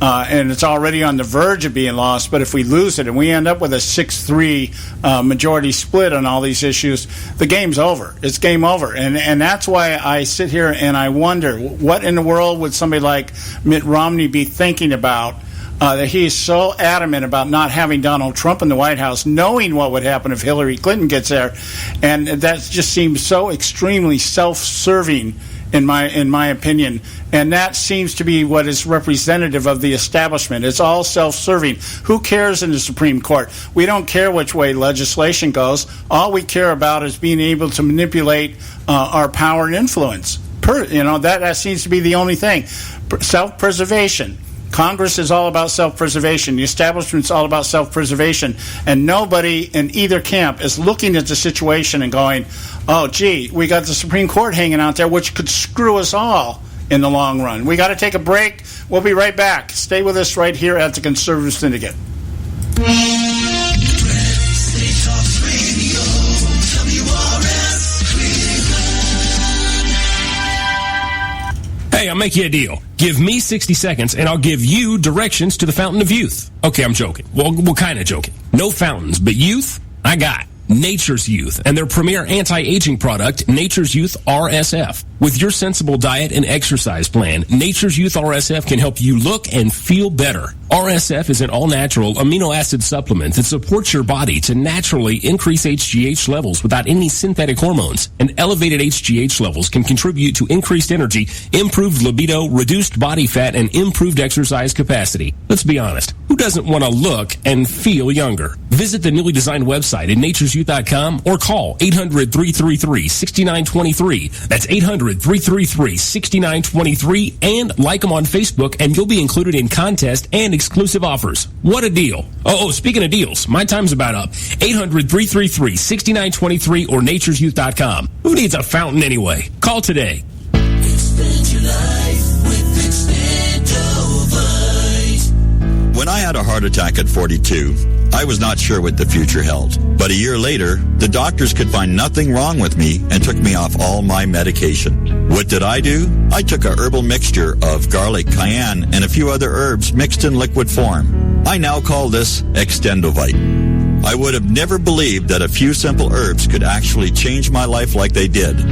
and it's already on the verge of being lost, but if we lose it and we end up with a 6-3 majority split on all these issues, the game's over. It's game over. And that's why I sit here and I wonder, what in the world would somebody like Mitt Romney be thinking about, that he's so adamant about not having Donald Trump in the White House, knowing what would happen if Hillary Clinton gets there. And that just seems so extremely self-serving, in my opinion, and that seems to be what is representative of the establishment. It's all self-serving. Who cares in the Supreme Court? We don't care which way legislation goes. All we care about is being able to manipulate our power and influence. That seems to be the only thing. Self-preservation. Congress is all about self-preservation. The establishment is all about self-preservation. And nobody in either camp is looking at the situation and going, oh, gee, we got the Supreme Court hanging out there, which could screw us all in the long run. We got to take a break. We'll be right back. Stay with us right here at the Conservative Syndicate. Hey, I'll make you a deal. Give me 60 seconds, and I'll give you directions to the Fountain of Youth. Okay, I'm joking. Well, kind of joking. No fountains, but youth, I got Nature's Youth and their premier anti-aging product, Nature's Youth RSF. With your sensible diet and exercise plan, Nature's Youth RSF can help you look and feel better. RSF is an all-natural amino acid supplement that supports your body to naturally increase HGH levels without any synthetic hormones. And elevated HGH levels can contribute to increased energy, improved libido, reduced body fat, and improved exercise capacity. Let's be honest, who doesn't want to look and feel younger? Visit the newly designed website at naturesyouth.com or call 800-333-6923. That's 800-333-6923, and like them on Facebook, and you'll be included in contests and exclusive offers. What a deal. Oh, speaking of deals, my time's about up. 800-333-6923 or naturesyouth.com. Who needs a fountain anyway? Call today. Expand your life with Expandovite. When I had a heart attack at 42, I was not sure what the future held. But a year later, the doctors could find nothing wrong with me and took me off all my medication. What did I do? I took a herbal mixture of garlic, cayenne, and a few other herbs mixed in liquid form. I now call this Extendovite. I would have never believed that a few simple herbs could actually change my life like they did.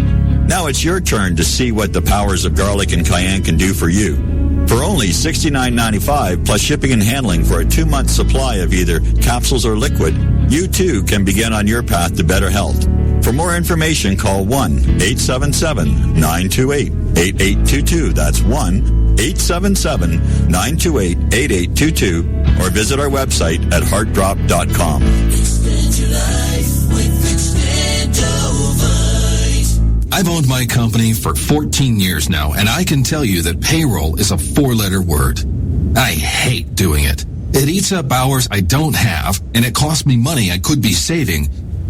Now it's your turn to see what the powers of garlic and cayenne can do for you. For only $69.95 plus shipping and handling for a 2-month supply of either capsules or liquid, you too can begin on your path to better health. For more information, call 1-877-928-8822. That's 1-877-928-8822. Or visit our website at heartdrop.com. Expand your life with Expandovite. I've owned my company for 14 years now, and I can tell you that payroll is a 4-letter word. I hate doing it. It eats up hours I don't have, and it costs me money I could be saving.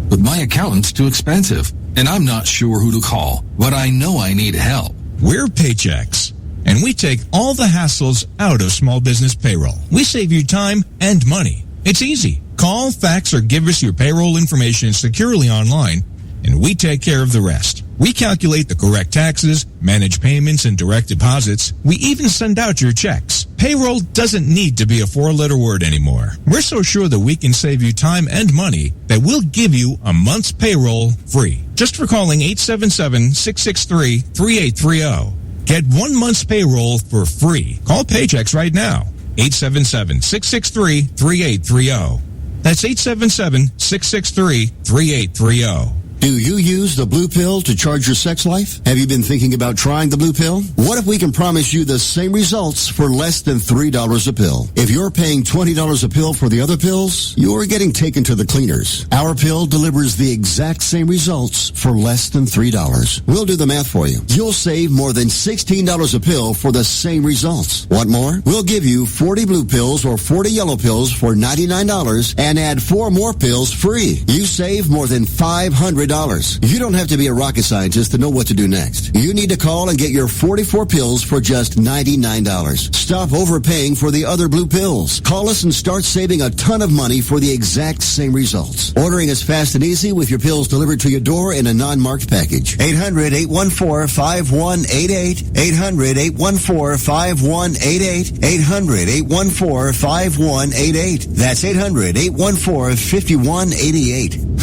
But my accountant's too expensive, and I'm not sure who to call, but I know I need help. We're Paychex, and we take all the hassles out of small business payroll. We save you time and money. It's easy. Call, fax, or give us your payroll information securely online, and we take care of the rest. We calculate the correct taxes, manage payments and direct deposits. We even send out your checks. Payroll doesn't need to be a 4-letter word anymore. We're so sure that we can save you time and money that we'll give you a month's payroll free. Just for calling 877-663-3830. Get 1 month's payroll for free. Call Paychex right now. 877-663-3830. That's 877-663-3830. Do you use the blue pill to charge your sex life? Have you been thinking about trying the blue pill? What if we can promise you the same results for less than $3 a pill? If you're paying $20 a pill for the other pills, you're getting taken to the cleaners. Our pill delivers the exact same results for less than $3. We'll do the math for you. You'll save more than $16 a pill for the same results. Want more? We'll give you 40 blue pills or 40 yellow pills for $99 and add 4 more pills free. You save more than $500. You don't have to be a rocket scientist to know what to do next. You need to call and get your 44 pills for just $99. Stop overpaying for the other blue pills. Call us and start saving a ton of money for the exact same results. Ordering is fast and easy with your pills delivered to your door in a non-marked package. 800-814-5188. 800-814-5188. 800-814-5188. That's 800-814-5188.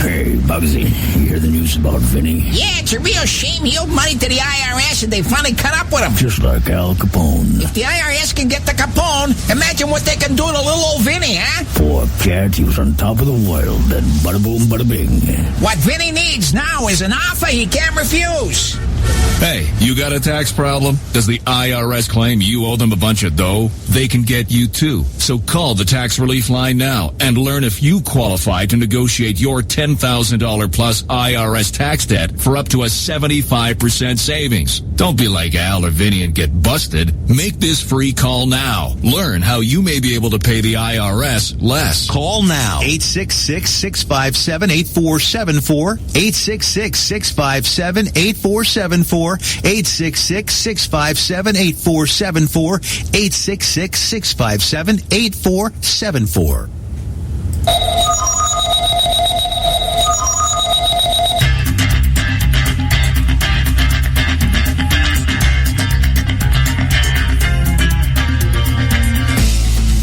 Hey, Bugsy, you hear the news about Vinny? Yeah, it's a real shame he owed money to the IRS and they finally caught up with him. Just like Al Capone. If the IRS can get the Capone, imagine what they can do to little old Vinny, huh? Poor cat, he was on top of the world, then bada boom, bada bing. What Vinny needs now is an offer he can't refuse. Hey, you got a tax problem? Does the IRS claim you owe them a bunch of dough? They can get you too. So call the tax relief line now and learn if you qualify to negotiate your $10,000 plus IRS tax debt for up to a 75% savings. Don't be like Al or Vinny and get busted. Make this free call now. Learn how you may be able to pay the IRS less. Call now. 866-657-8474. 866-657-8474. 866-657-8474. 866-657-8474.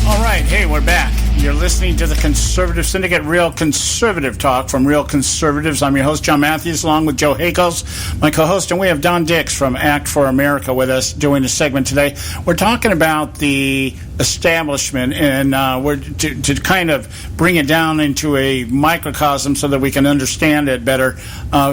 All right, hey, we're back. You're listening to the Conservative Syndicate, Real Conservative Talk from Real Conservatives. I'm your host, John Matthews, along with Joe Hakos, my co-host, and we have Don Dix from Act for America with us doing a segment today. We're talking about the establishment, and we're to kind of bring it down into a microcosm so that we can understand it better,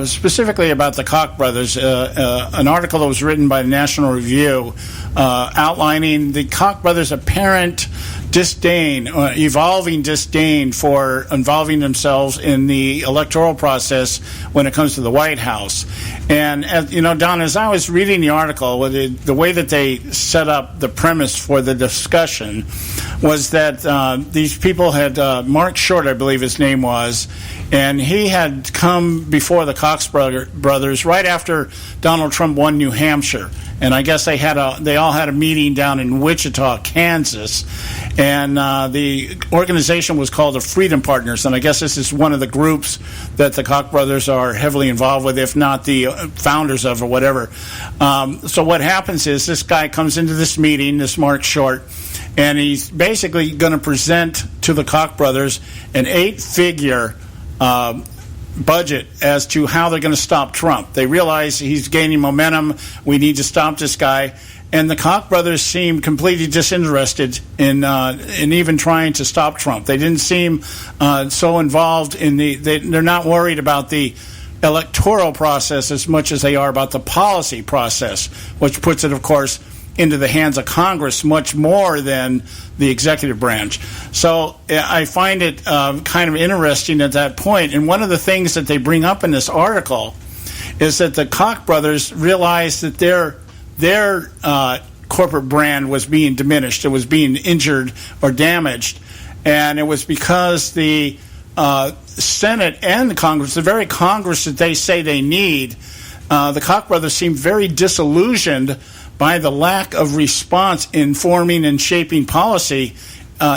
specifically about the Koch brothers. An article that was written by the National Review outlining the Koch brothers' apparent disdain, evolving disdain for involving themselves in the electoral process when it comes to the White House. And, you know, Don, as I was reading the article, the way that they set up the premise for the discussion was that these people had, Mark Short, I believe his name was, and he had come before the Koch brothers right after Donald Trump won New Hampshire. And I guess they all had a meeting down in Wichita, Kansas, and the organization was called the Freedom Partners. And I guess this is one of the groups that the Koch brothers are heavily involved with, if not the founders of or whatever. So what happens is this guy comes into this meeting, this Mark Short, and he's basically going to present to the Koch brothers an 8-figure budget as to how they're going to stop Trump. They realize he's gaining momentum. We need to stop this guy. And the Koch brothers seemed completely disinterested in even trying to stop Trump. They didn't seem so involved in they're not worried about the electoral process as much as they are about the policy process, which puts it, of course, into the hands of Congress much more than the executive branch. So I find it kind of interesting at that point. And one of the things that they bring up in this article is that the Koch brothers realized that their corporate brand was being diminished. It was being injured or damaged. And it was because the Senate and the Congress, the very Congress that they say they need, the Koch brothers seemed very disillusioned by the lack of response in forming and shaping policy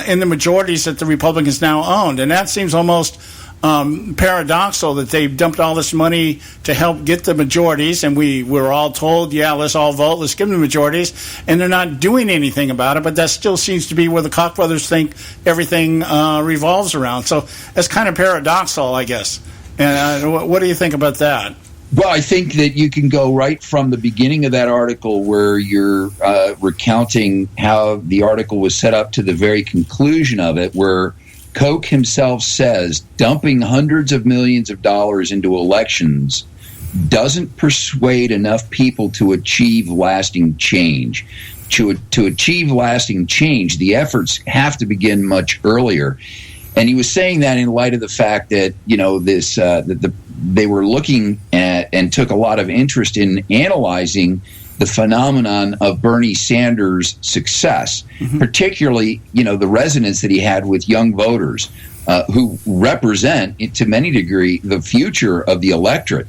in the majorities that the Republicans now owned. And that seems almost paradoxical that they've dumped all this money to help get the majorities, and we were all told, yeah, let's all vote, let's give them the majorities, and they're not doing anything about it. But that still seems to be where the Koch brothers think everything revolves around. So that's kind of paradoxical, I guess. And what do you think about that? Well, I think that you can go right from the beginning of that article where you're recounting how the article was set up to the very conclusion of it, where Koch himself says dumping hundreds of millions of dollars into elections doesn't persuade enough people to achieve lasting change. To achieve lasting change, the efforts have to begin much earlier. And he was saying that in light of the fact that, they were looking at and took a lot of interest in analyzing the phenomenon of Bernie Sanders' success, particularly, the resonance that he had with young voters who represent, to many degree, the future of the electorate.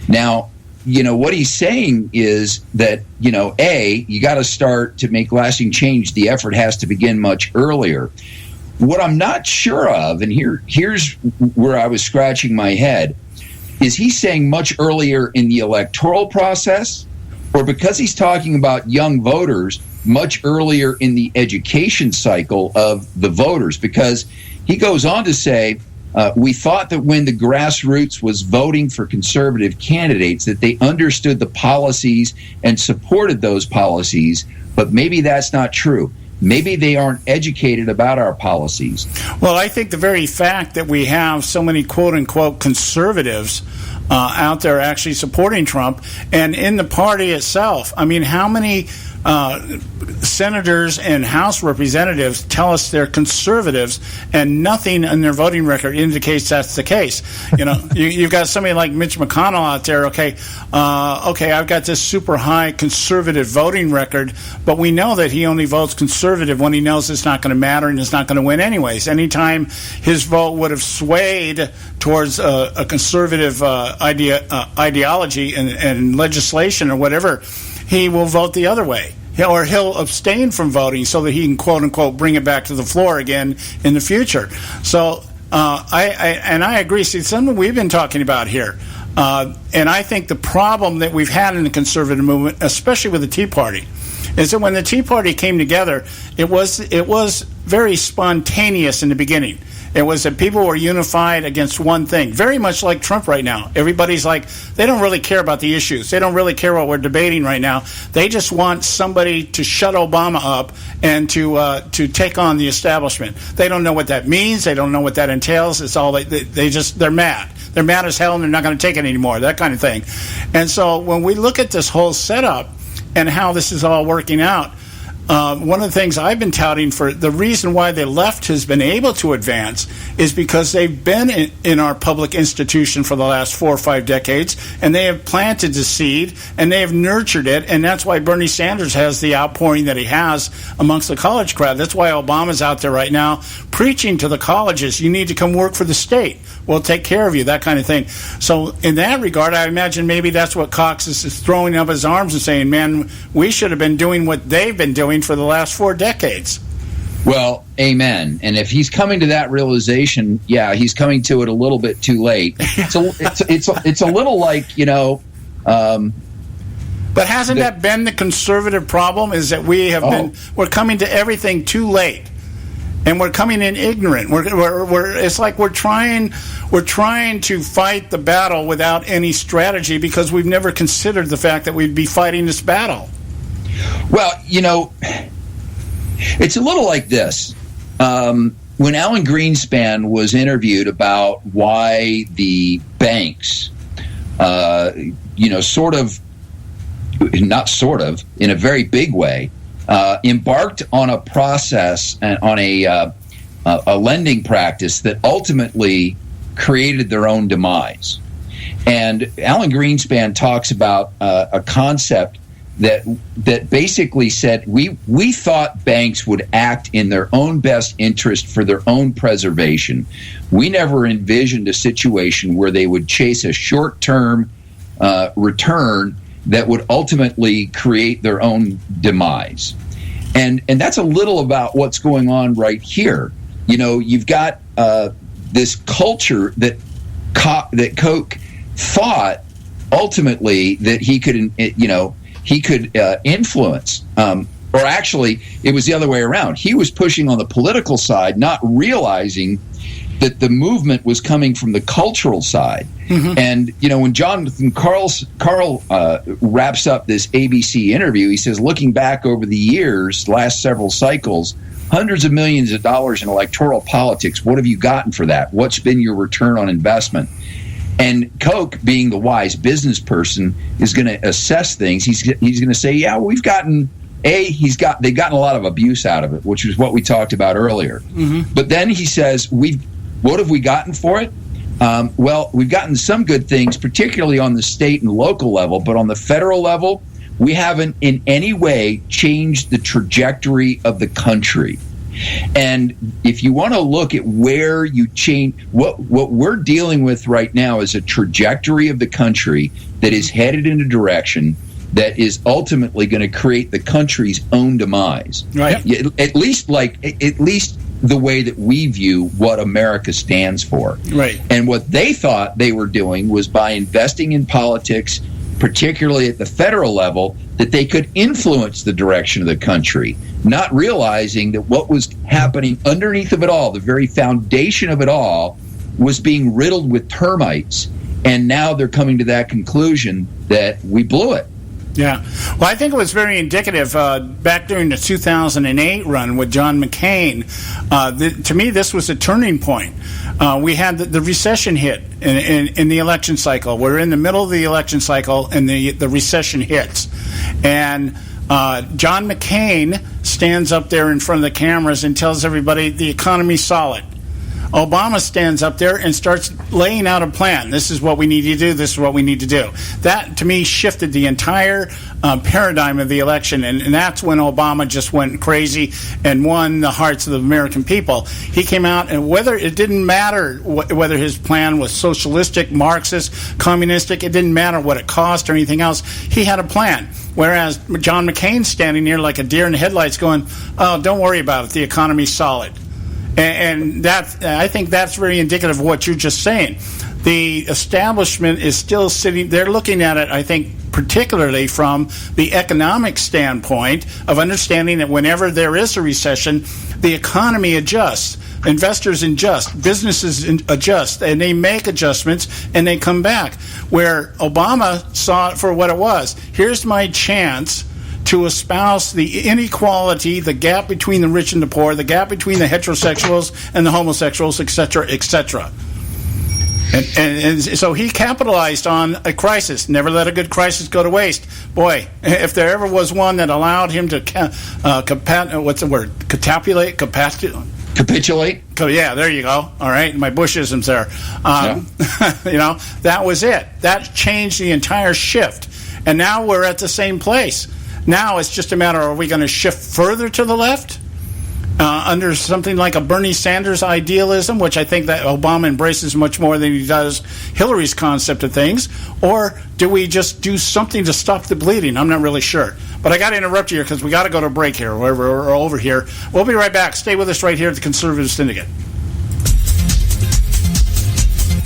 Now, what he's saying is that, you got to start to make lasting change. The effort has to begin much earlier. What I'm not sure of, and here's where I was scratching my head, is he saying much earlier in the electoral process, or because he's talking about young voters, much earlier in the education cycle of the voters? Because he goes on to say, we thought that when the grassroots was voting for conservative candidates, that they understood the policies and supported those policies, but maybe that's not true. Maybe they aren't educated about our policies. Well, I think the very fact that we have so many quote-unquote conservatives out there actually supporting Trump, and in the party itself, I mean, how many senators and House representatives tell us they're conservatives, and nothing in their voting record indicates that's the case. You've got somebody like Mitch McConnell out there. Okay, I've got this super high conservative voting record, but we know that he only votes conservative when he knows it's not going to matter and it's not going to win anyways. Anytime his vote would have swayed towards a conservative ideology and legislation or whatever, he will vote the other way. Or he'll abstain from voting so that he can, quote-unquote, bring it back to the floor again in the future. So I agree. See, something we've been talking about here. And I think the problem that we've had in the conservative movement, especially with the Tea Party, is that when the Tea Party came together, it was very spontaneous in the beginning. It was that people were unified against one thing, very much like Trump right now. Everybody's like, they don't really care about the issues. They don't really care what we're debating right now. They just want somebody to shut Obama up and to take on the establishment. They don't know what that means. They don't know what that entails. It's all they're mad. They're mad as hell, and they're not going to take it anymore, that kind of thing. And so when we look at this whole setup and how this is all working out, one of the things I've been touting for the reason why the left has been able to advance is because they've been in our public institution for the last 4 or 5 decades, and they have planted the seed and they have nurtured it, and that's why Bernie Sanders has the outpouring that he has amongst the college crowd. That's why Obama's out there right now preaching to the colleges, you need to come work for the state. We'll take care of you, that kind of thing. So in that regard, I imagine maybe that's what Cox is throwing up his arms and saying, man, we should have been doing what they've been doing for the last 4 decades. Well, amen. And if he's coming to that realization, yeah, he's coming to it a little bit too late. It's a little like, but hasn't that been the conservative problem? Is that we're coming to everything too late, and we're coming in ignorant. It's like we're trying to fight the battle without any strategy because we've never considered the fact that we'd be fighting this battle. Well, it's a little like this. When Alan Greenspan was interviewed about why the banks, in a very big way, embarked on a process and on a lending practice that ultimately created their own demise. And Alan Greenspan talks about a concept that basically said we thought banks would act in their own best interest for their own preservation. We never envisioned a situation where they would chase a short-term return that would ultimately create their own demise. And that's a little about what's going on right here. You know, you've got this culture that Koch thought ultimately that he could, influence. Or actually, it was the other way around. He was pushing on the political side, not realizing that the movement was coming from the cultural side. Mm-hmm. And, you know, when Jonathan Carl wraps up this ABC interview, he says, looking back over the years, last several cycles, hundreds of millions of dollars in electoral politics, what have you gotten for that? What's been your return on investment? And Koch, being the wise business person, is going to assess things. He's going to say, yeah, well, they've gotten a lot of abuse out of it, which is what we talked about earlier. Mm-hmm. But then he says, what have we gotten for it? Well, we've gotten some good things, particularly on the state and local level, but on the federal level, we haven't in any way changed the trajectory of the country. And if you want to look at where you change, what we're dealing with right now is a trajectory of the country that is headed in a direction that is ultimately going to create the country's own demise. Right. At least the way that we view what America stands for. Right. And what they thought they were doing was by investing in politics, particularly at the federal level, that they could influence the direction of the country, not realizing that what was happening underneath of it all, the very foundation of it all, was being riddled with termites. And now they're coming to that conclusion that we blew it. Yeah. Well, I think it was very indicative back during the 2008 run with John McCain. To me, this was a turning point. We had the recession hit in the election cycle. We're in the middle of the election cycle, and the recession hits. And John McCain stands up there in front of the cameras and tells everybody the economy's solid. Obama stands up there and starts laying out a plan. This is what we need to do. This is what we need to do. That, to me, shifted the entire paradigm of the election, and that's when Obama just went crazy and won the hearts of the American people. He came out, and it didn't matter whether his plan was socialistic, Marxist, communistic, it didn't matter what it cost or anything else. He had a plan. Whereas John McCain's standing there like a deer in the headlights going, oh, don't worry about it. The economy's solid. And I think that's very indicative of what you're just saying. The establishment is still sitting, they're looking at it, I think, particularly from the economic standpoint of understanding that whenever there is a recession, the economy adjusts, investors adjust, businesses adjust, and they make adjustments, and they come back. Where Obama saw it for what it was. Here's my chance to espouse the inequality, the gap between the rich and the poor, the gap between the heterosexuals and the homosexuals, etc., etc. And so he capitalized on a crisis. Never let a good crisis go to waste. Boy, if there ever was one that allowed him to capitulate. Yeah, there you go. All right, my Bushisms there. That was it. That changed the entire shift. And now we're at the same place. Now it's just a matter, are we going to shift further to the left under something like a Bernie Sanders idealism, which I think that Obama embraces much more than he does Hillary's concept of things, or do we just do something to stop the bleeding? I'm not really sure. But I got to interrupt you here because we got to go to a break here. We're over here. We'll be right back. Stay with us right here at the Conservative Syndicate.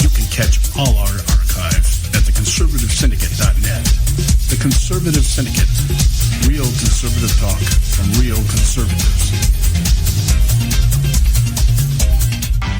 You can catch all our archives at theconservativesyndicate.net. The Conservative Syndicate. Real conservative talk from real conservatives.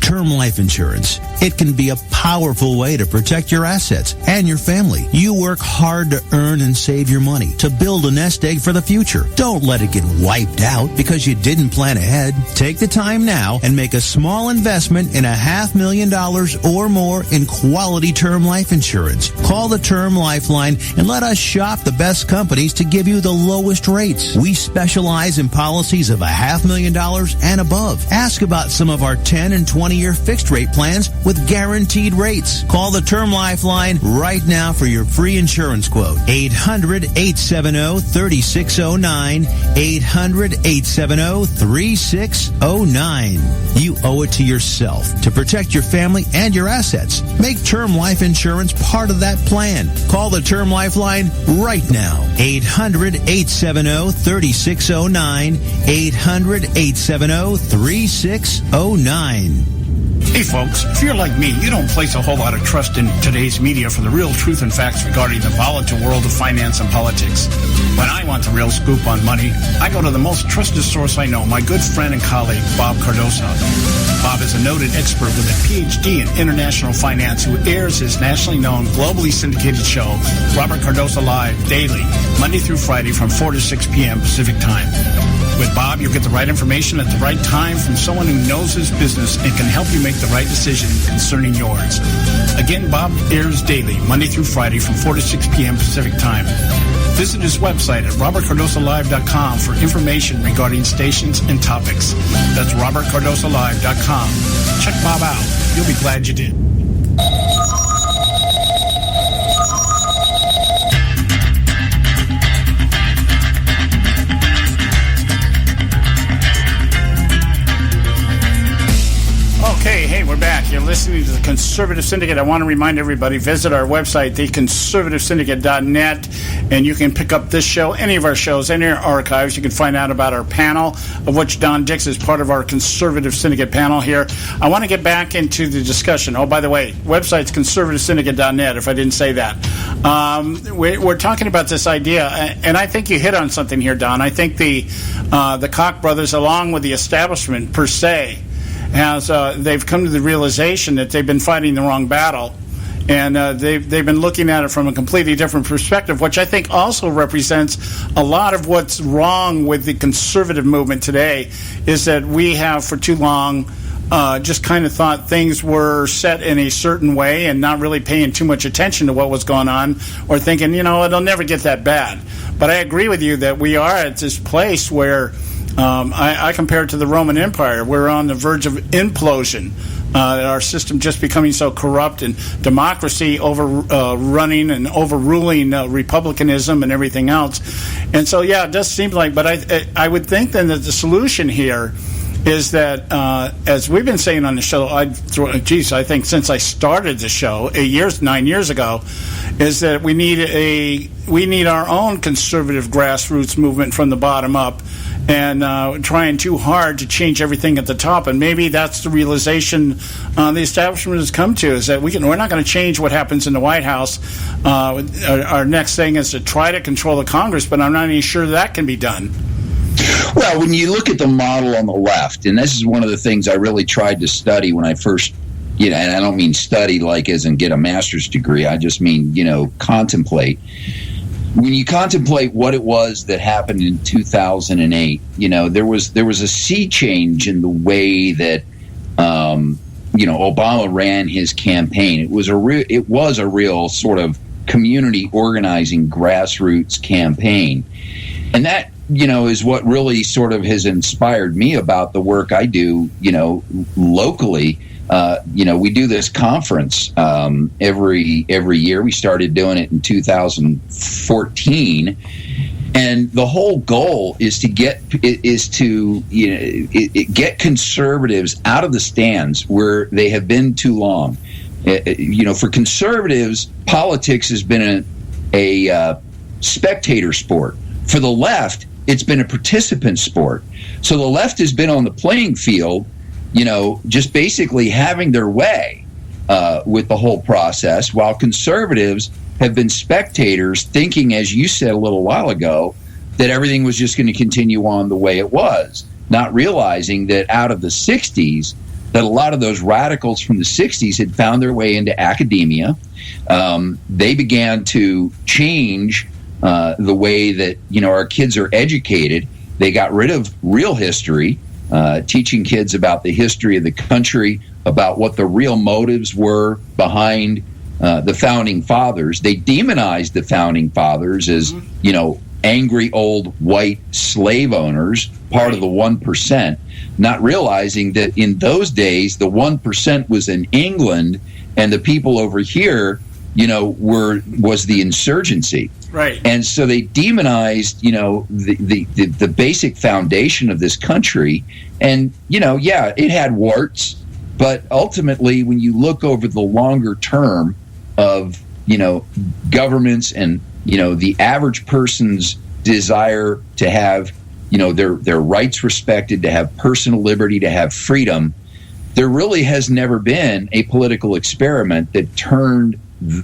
Term life insurance. It can be a powerful way to protect your assets and your family. You work hard to earn and save your money to build a nest egg for the future. Don't let it get wiped out because you didn't plan ahead. Take the time now and make a small investment in $500,000 or more in quality term life insurance. Call the Term Lifeline and let us shop the best companies to give you the lowest rates. We specialize in policies of $500,000 and above. Ask about some of our 10 and 20-year fixed rate plans with guaranteed rates. Call the Term Lifeline right now for your free insurance quote. 800-870-3609. 800-870-3609. You owe it to yourself to protect your family and your assets. Make term life insurance part of that plan. Call the Term Lifeline right now. 800-870-3609. 800-870-3609. Hey folks, if you're like me, you don't place a whole lot of trust in today's media for the real truth and facts regarding the volatile world of finance and politics. When I want the real scoop on money, I go to the most trusted source I know, my good friend and colleague, Bob Cardoso. Bob is a noted expert with a PhD in international finance who airs his nationally known, globally syndicated show, Robert Cardoso Live, daily, Monday through Friday from 4 to 6 p.m. Pacific Time. With Bob, you'll get the right information at the right time from someone who knows his business and can help you make the right decision concerning yours. Again, Bob airs daily, Monday through Friday from 4 to 6 p.m. Pacific Time. Visit his website at robertcardosolive.com for information regarding stations and topics. That's robertcardosolive.com. Check Bob out. You'll be glad you did. Okay, hey, we're back. You're listening to the Conservative Syndicate. I want to remind everybody, visit our website, theconservativesyndicate.net, and you can pick up this show, any of our shows, any of our archives. You can find out about our panel, of which Don Dix is part of our Conservative Syndicate panel here. I want to get back into the discussion. Oh, by the way, website's conservativesyndicate.net, if I didn't say that. We're talking about this idea, and I think you hit on something here, Don. I think the Koch brothers, along with the establishment per se, they've come to the realization that they've been fighting the wrong battle, and they've been looking at it from a completely different perspective, which I think also represents a lot of what's wrong with the conservative movement today, is that we have for too long just kind of thought things were set in a certain way and not really paying too much attention to what was going on, or thinking, it'll never get that bad. But I agree with you that we are at this place where I compare it to the Roman Empire. We're on the verge of implosion. Our system just becoming so corrupt, and democracy running and overruling republicanism and everything else. And so, yeah, it does seem like, but I would think then that the solution here is that, as we've been saying on the show, I think since I started the show 9 years ago, is that we need our own conservative grassroots movement from the bottom up, and trying too hard to change everything at the top. And maybe that's the realization the establishment has come to, is that we're not going to change what happens in the White House. Our next thing is to try to control the Congress, but I'm not even sure that can be done. Well, when you look at the model on the left, and this is one of the things I really tried to study when I first, and I don't mean study like as in get a master's degree, I just mean, contemplate. When you contemplate what it was that happened in 2008, there was a sea change in the way that Obama ran his campaign. It was a real sort of community organizing grassroots campaign, and that is what really sort of has inspired me about the work I do, locally. We do this conference every year. We started doing it in 2014, and the whole goal is to get conservatives out of the stands where they have been too long. For conservatives, politics has been a spectator sport. For the left, it's been a participant sport. So the left has been on the playing field, just basically having their way with the whole process, while conservatives have been spectators, thinking, as you said a little while ago, that everything was just going to continue on the way it was, not realizing that out of the 60s, that a lot of those radicals from the 60s had found their way into academia. They began to change the way that our kids are educated. They got rid of real history, teaching kids about the history of the country, about what the real motives were behind the founding fathers. They demonized the founding fathers as angry old white slave owners, part of the 1%. not realizing that in those days, the 1% was in England, and the people over here, was the insurgency. Right. And so they demonized, the basic foundation of this country. And, it had warts, but ultimately, when you look over the longer term of, governments and, the average person's desire to have, their rights respected, to have personal liberty, to have freedom, there really has never been a political experiment that turned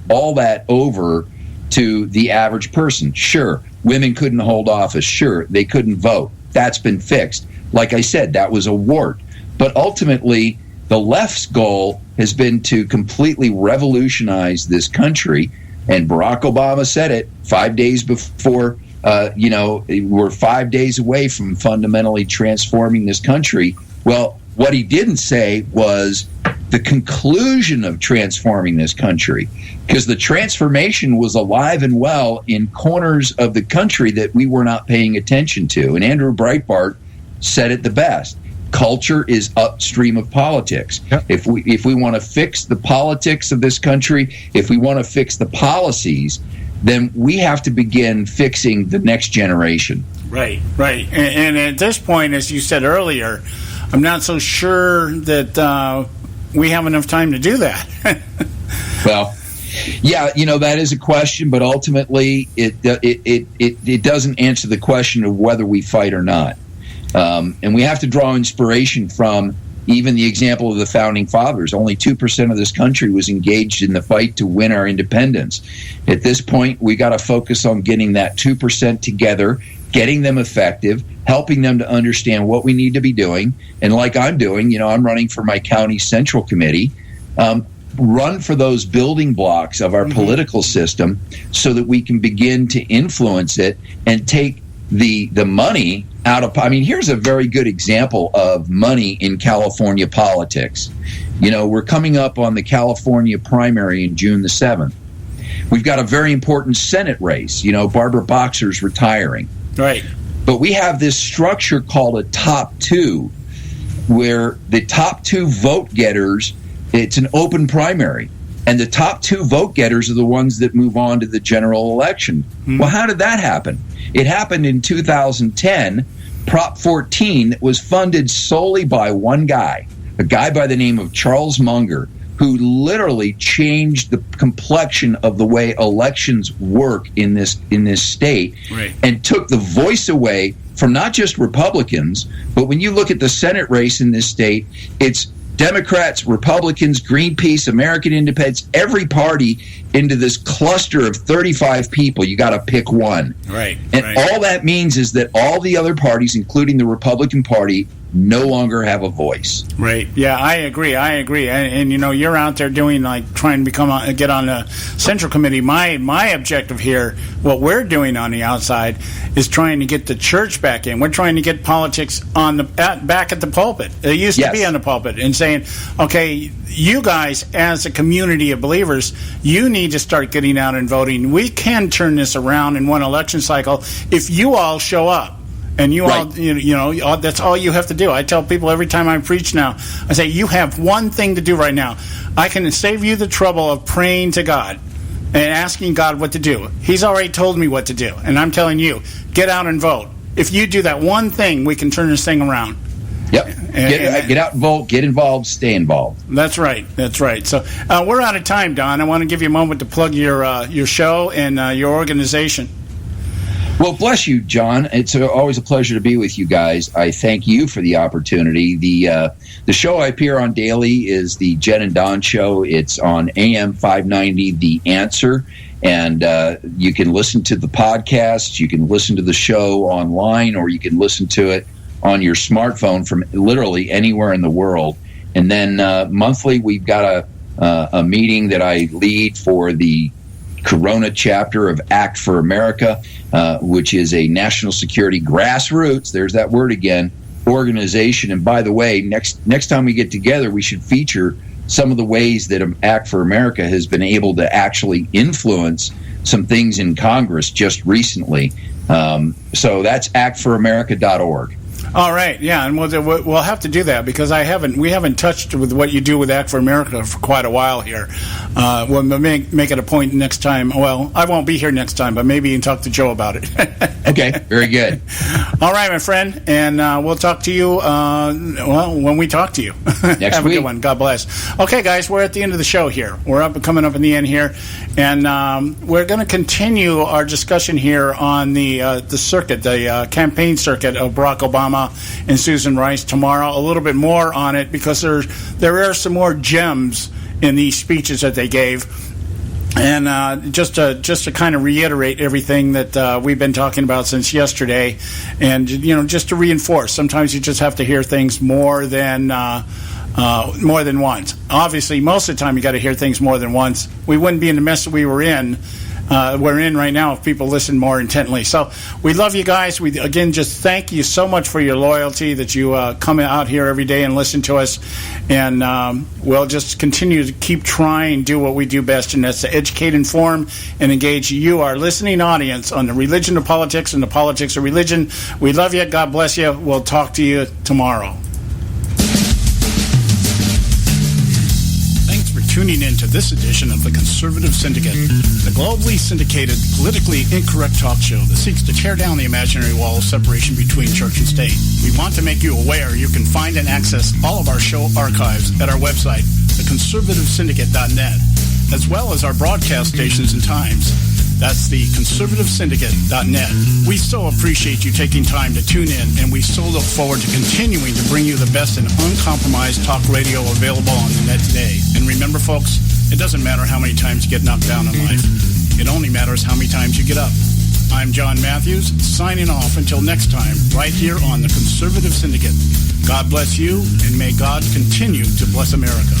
all that over to the average person. Sure, women couldn't hold office. Sure, they couldn't vote. That's been fixed. Like I said, that was a wart. But ultimately, the left's goal has been to completely revolutionize this country. And Barack Obama said it 5 days before, we're 5 days away from fundamentally transforming this country. Well, what he didn't say was the conclusion of transforming this country, because the transformation was alive and well in corners of the country that we were not paying attention to. And Andrew Breitbart said it the best. Culture is upstream of politics. Yep. If we want to fix the politics of this country, if we want to fix the policies, then we have to begin fixing the next generation. Right. And at this point, as you said earlier, I'm not so sure that we have enough time to do that. Well, yeah, that is a question, but ultimately it doesn't answer the question of whether we fight or not. And we have to draw inspiration from even the example of the Founding Fathers. Only 2% of this country was engaged in the fight to win our independence. At this point, we got to focus on getting that 2% together, getting them effective, helping them to understand what we need to be doing. And like I'm doing, I'm running for my county central committee, run for those building blocks of our political system so that we can begin to influence it and take the money out of, here's a very good example of money in California politics. We're coming up on the California primary in June the 7th. We've got a very important Senate race. Barbara Boxer's retiring. Right. But we have this structure called a top two, where the top two vote getters, it's an open primary. And the top two vote getters are the ones that move on to the general election. Well, how did that happen? It happened in 2010, Prop 14, that was funded solely by one guy, a guy by the name of Charles Munger, who literally changed the complexion of the way elections work in this state, right, and took the voice away from not just Republicans, but when you look at the Senate race in this state, it's Democrats, Republicans, Greenpeace, American Independents, every party into this cluster of 35 people. You got to pick one. Right. And all that means is that all the other parties, including the Republican Party, no longer have a voice. Right. Yeah, I agree. And you're out there doing, trying to get on the Central Committee. My objective here, what we're doing on the outside, is trying to get the church back in. We're trying to get politics back at the pulpit. It used to be on the pulpit, and saying, okay, you guys, as a community of believers, you need to start getting out and voting. We can turn this around in one election cycle if you all show up. And you all, that's all you have to do. I tell people every time I preach now, I say, you have one thing to do right now. I can save you the trouble of praying to God and asking God what to do. He's already told me what to do. And I'm telling you, get out and vote. If you do that one thing, we can turn this thing around. Yep. Get out and vote, get involved, stay involved. That's right. So we're out of time, Don. I want to give you a moment to plug your show and your organization. Well, bless you, John. It's always a pleasure to be with you guys. I thank you for the opportunity. The show I appear on daily is the Jen and Don Show. It's on AM 590, The Answer. And you can listen to the podcast. You can listen to the show online, or you can listen to it on your smartphone from literally anywhere in the world. And then monthly, we've got a meeting that I lead for the Corona chapter of Act for America, which is a national security grassroots, there's that word again, organization. And by the way, next time we get together, we should feature some of the ways that Act for America has been able to actually influence some things in Congress just recently. So that's actforamerica.org. All right, yeah, and we'll have to do that because we haven't touched with what you do with Act for America for quite a while here. We'll make it a point next time. Well, I won't be here next time, but maybe you can talk to Joe about it. Okay, very good. All right, my friend, and we'll talk to you, when we talk to you. Next Have week. a good one. God bless. Okay, guys, we're at the end of the show here. We're coming up in the end here, and we're going to continue our discussion here on the circuit, the campaign circuit of Barack Obama and Susan Rice tomorrow. A little bit more on it because there are some more gems in these speeches that they gave. And just to kind of reiterate everything that we've been talking about since yesterday, and just to reinforce, sometimes you just have to hear things more than once. Obviously, most of the time you got to hear things more than once. We wouldn't be in the mess that we're in right now if people listen more intently. So we love you guys. We again just thank you so much for your loyalty that you come out here every day and listen to us, and we'll just continue to keep trying do what we do best, and that's to educate, inform, and engage you, our listening audience, on the religion of politics and the politics of religion. We love you. God bless you. We'll talk to you tomorrow. Tuning in to this edition of the Conservative Syndicate, the globally syndicated, politically incorrect talk show that seeks to tear down the imaginary wall of separation between church and state. We want to make you aware you can find and access all of our show archives at our website, theconservativesyndicate.net, as well as our broadcast stations and times. That's the conservativesyndicate.net. We so appreciate you taking time to tune in, and we so look forward to continuing to bring you the best and uncompromised talk radio available on the net today. And remember, folks, it doesn't matter how many times you get knocked down in life. It only matters how many times you get up. I'm John Matthews, signing off until next time, right here on the Conservative Syndicate. God bless you, and may God continue to bless America.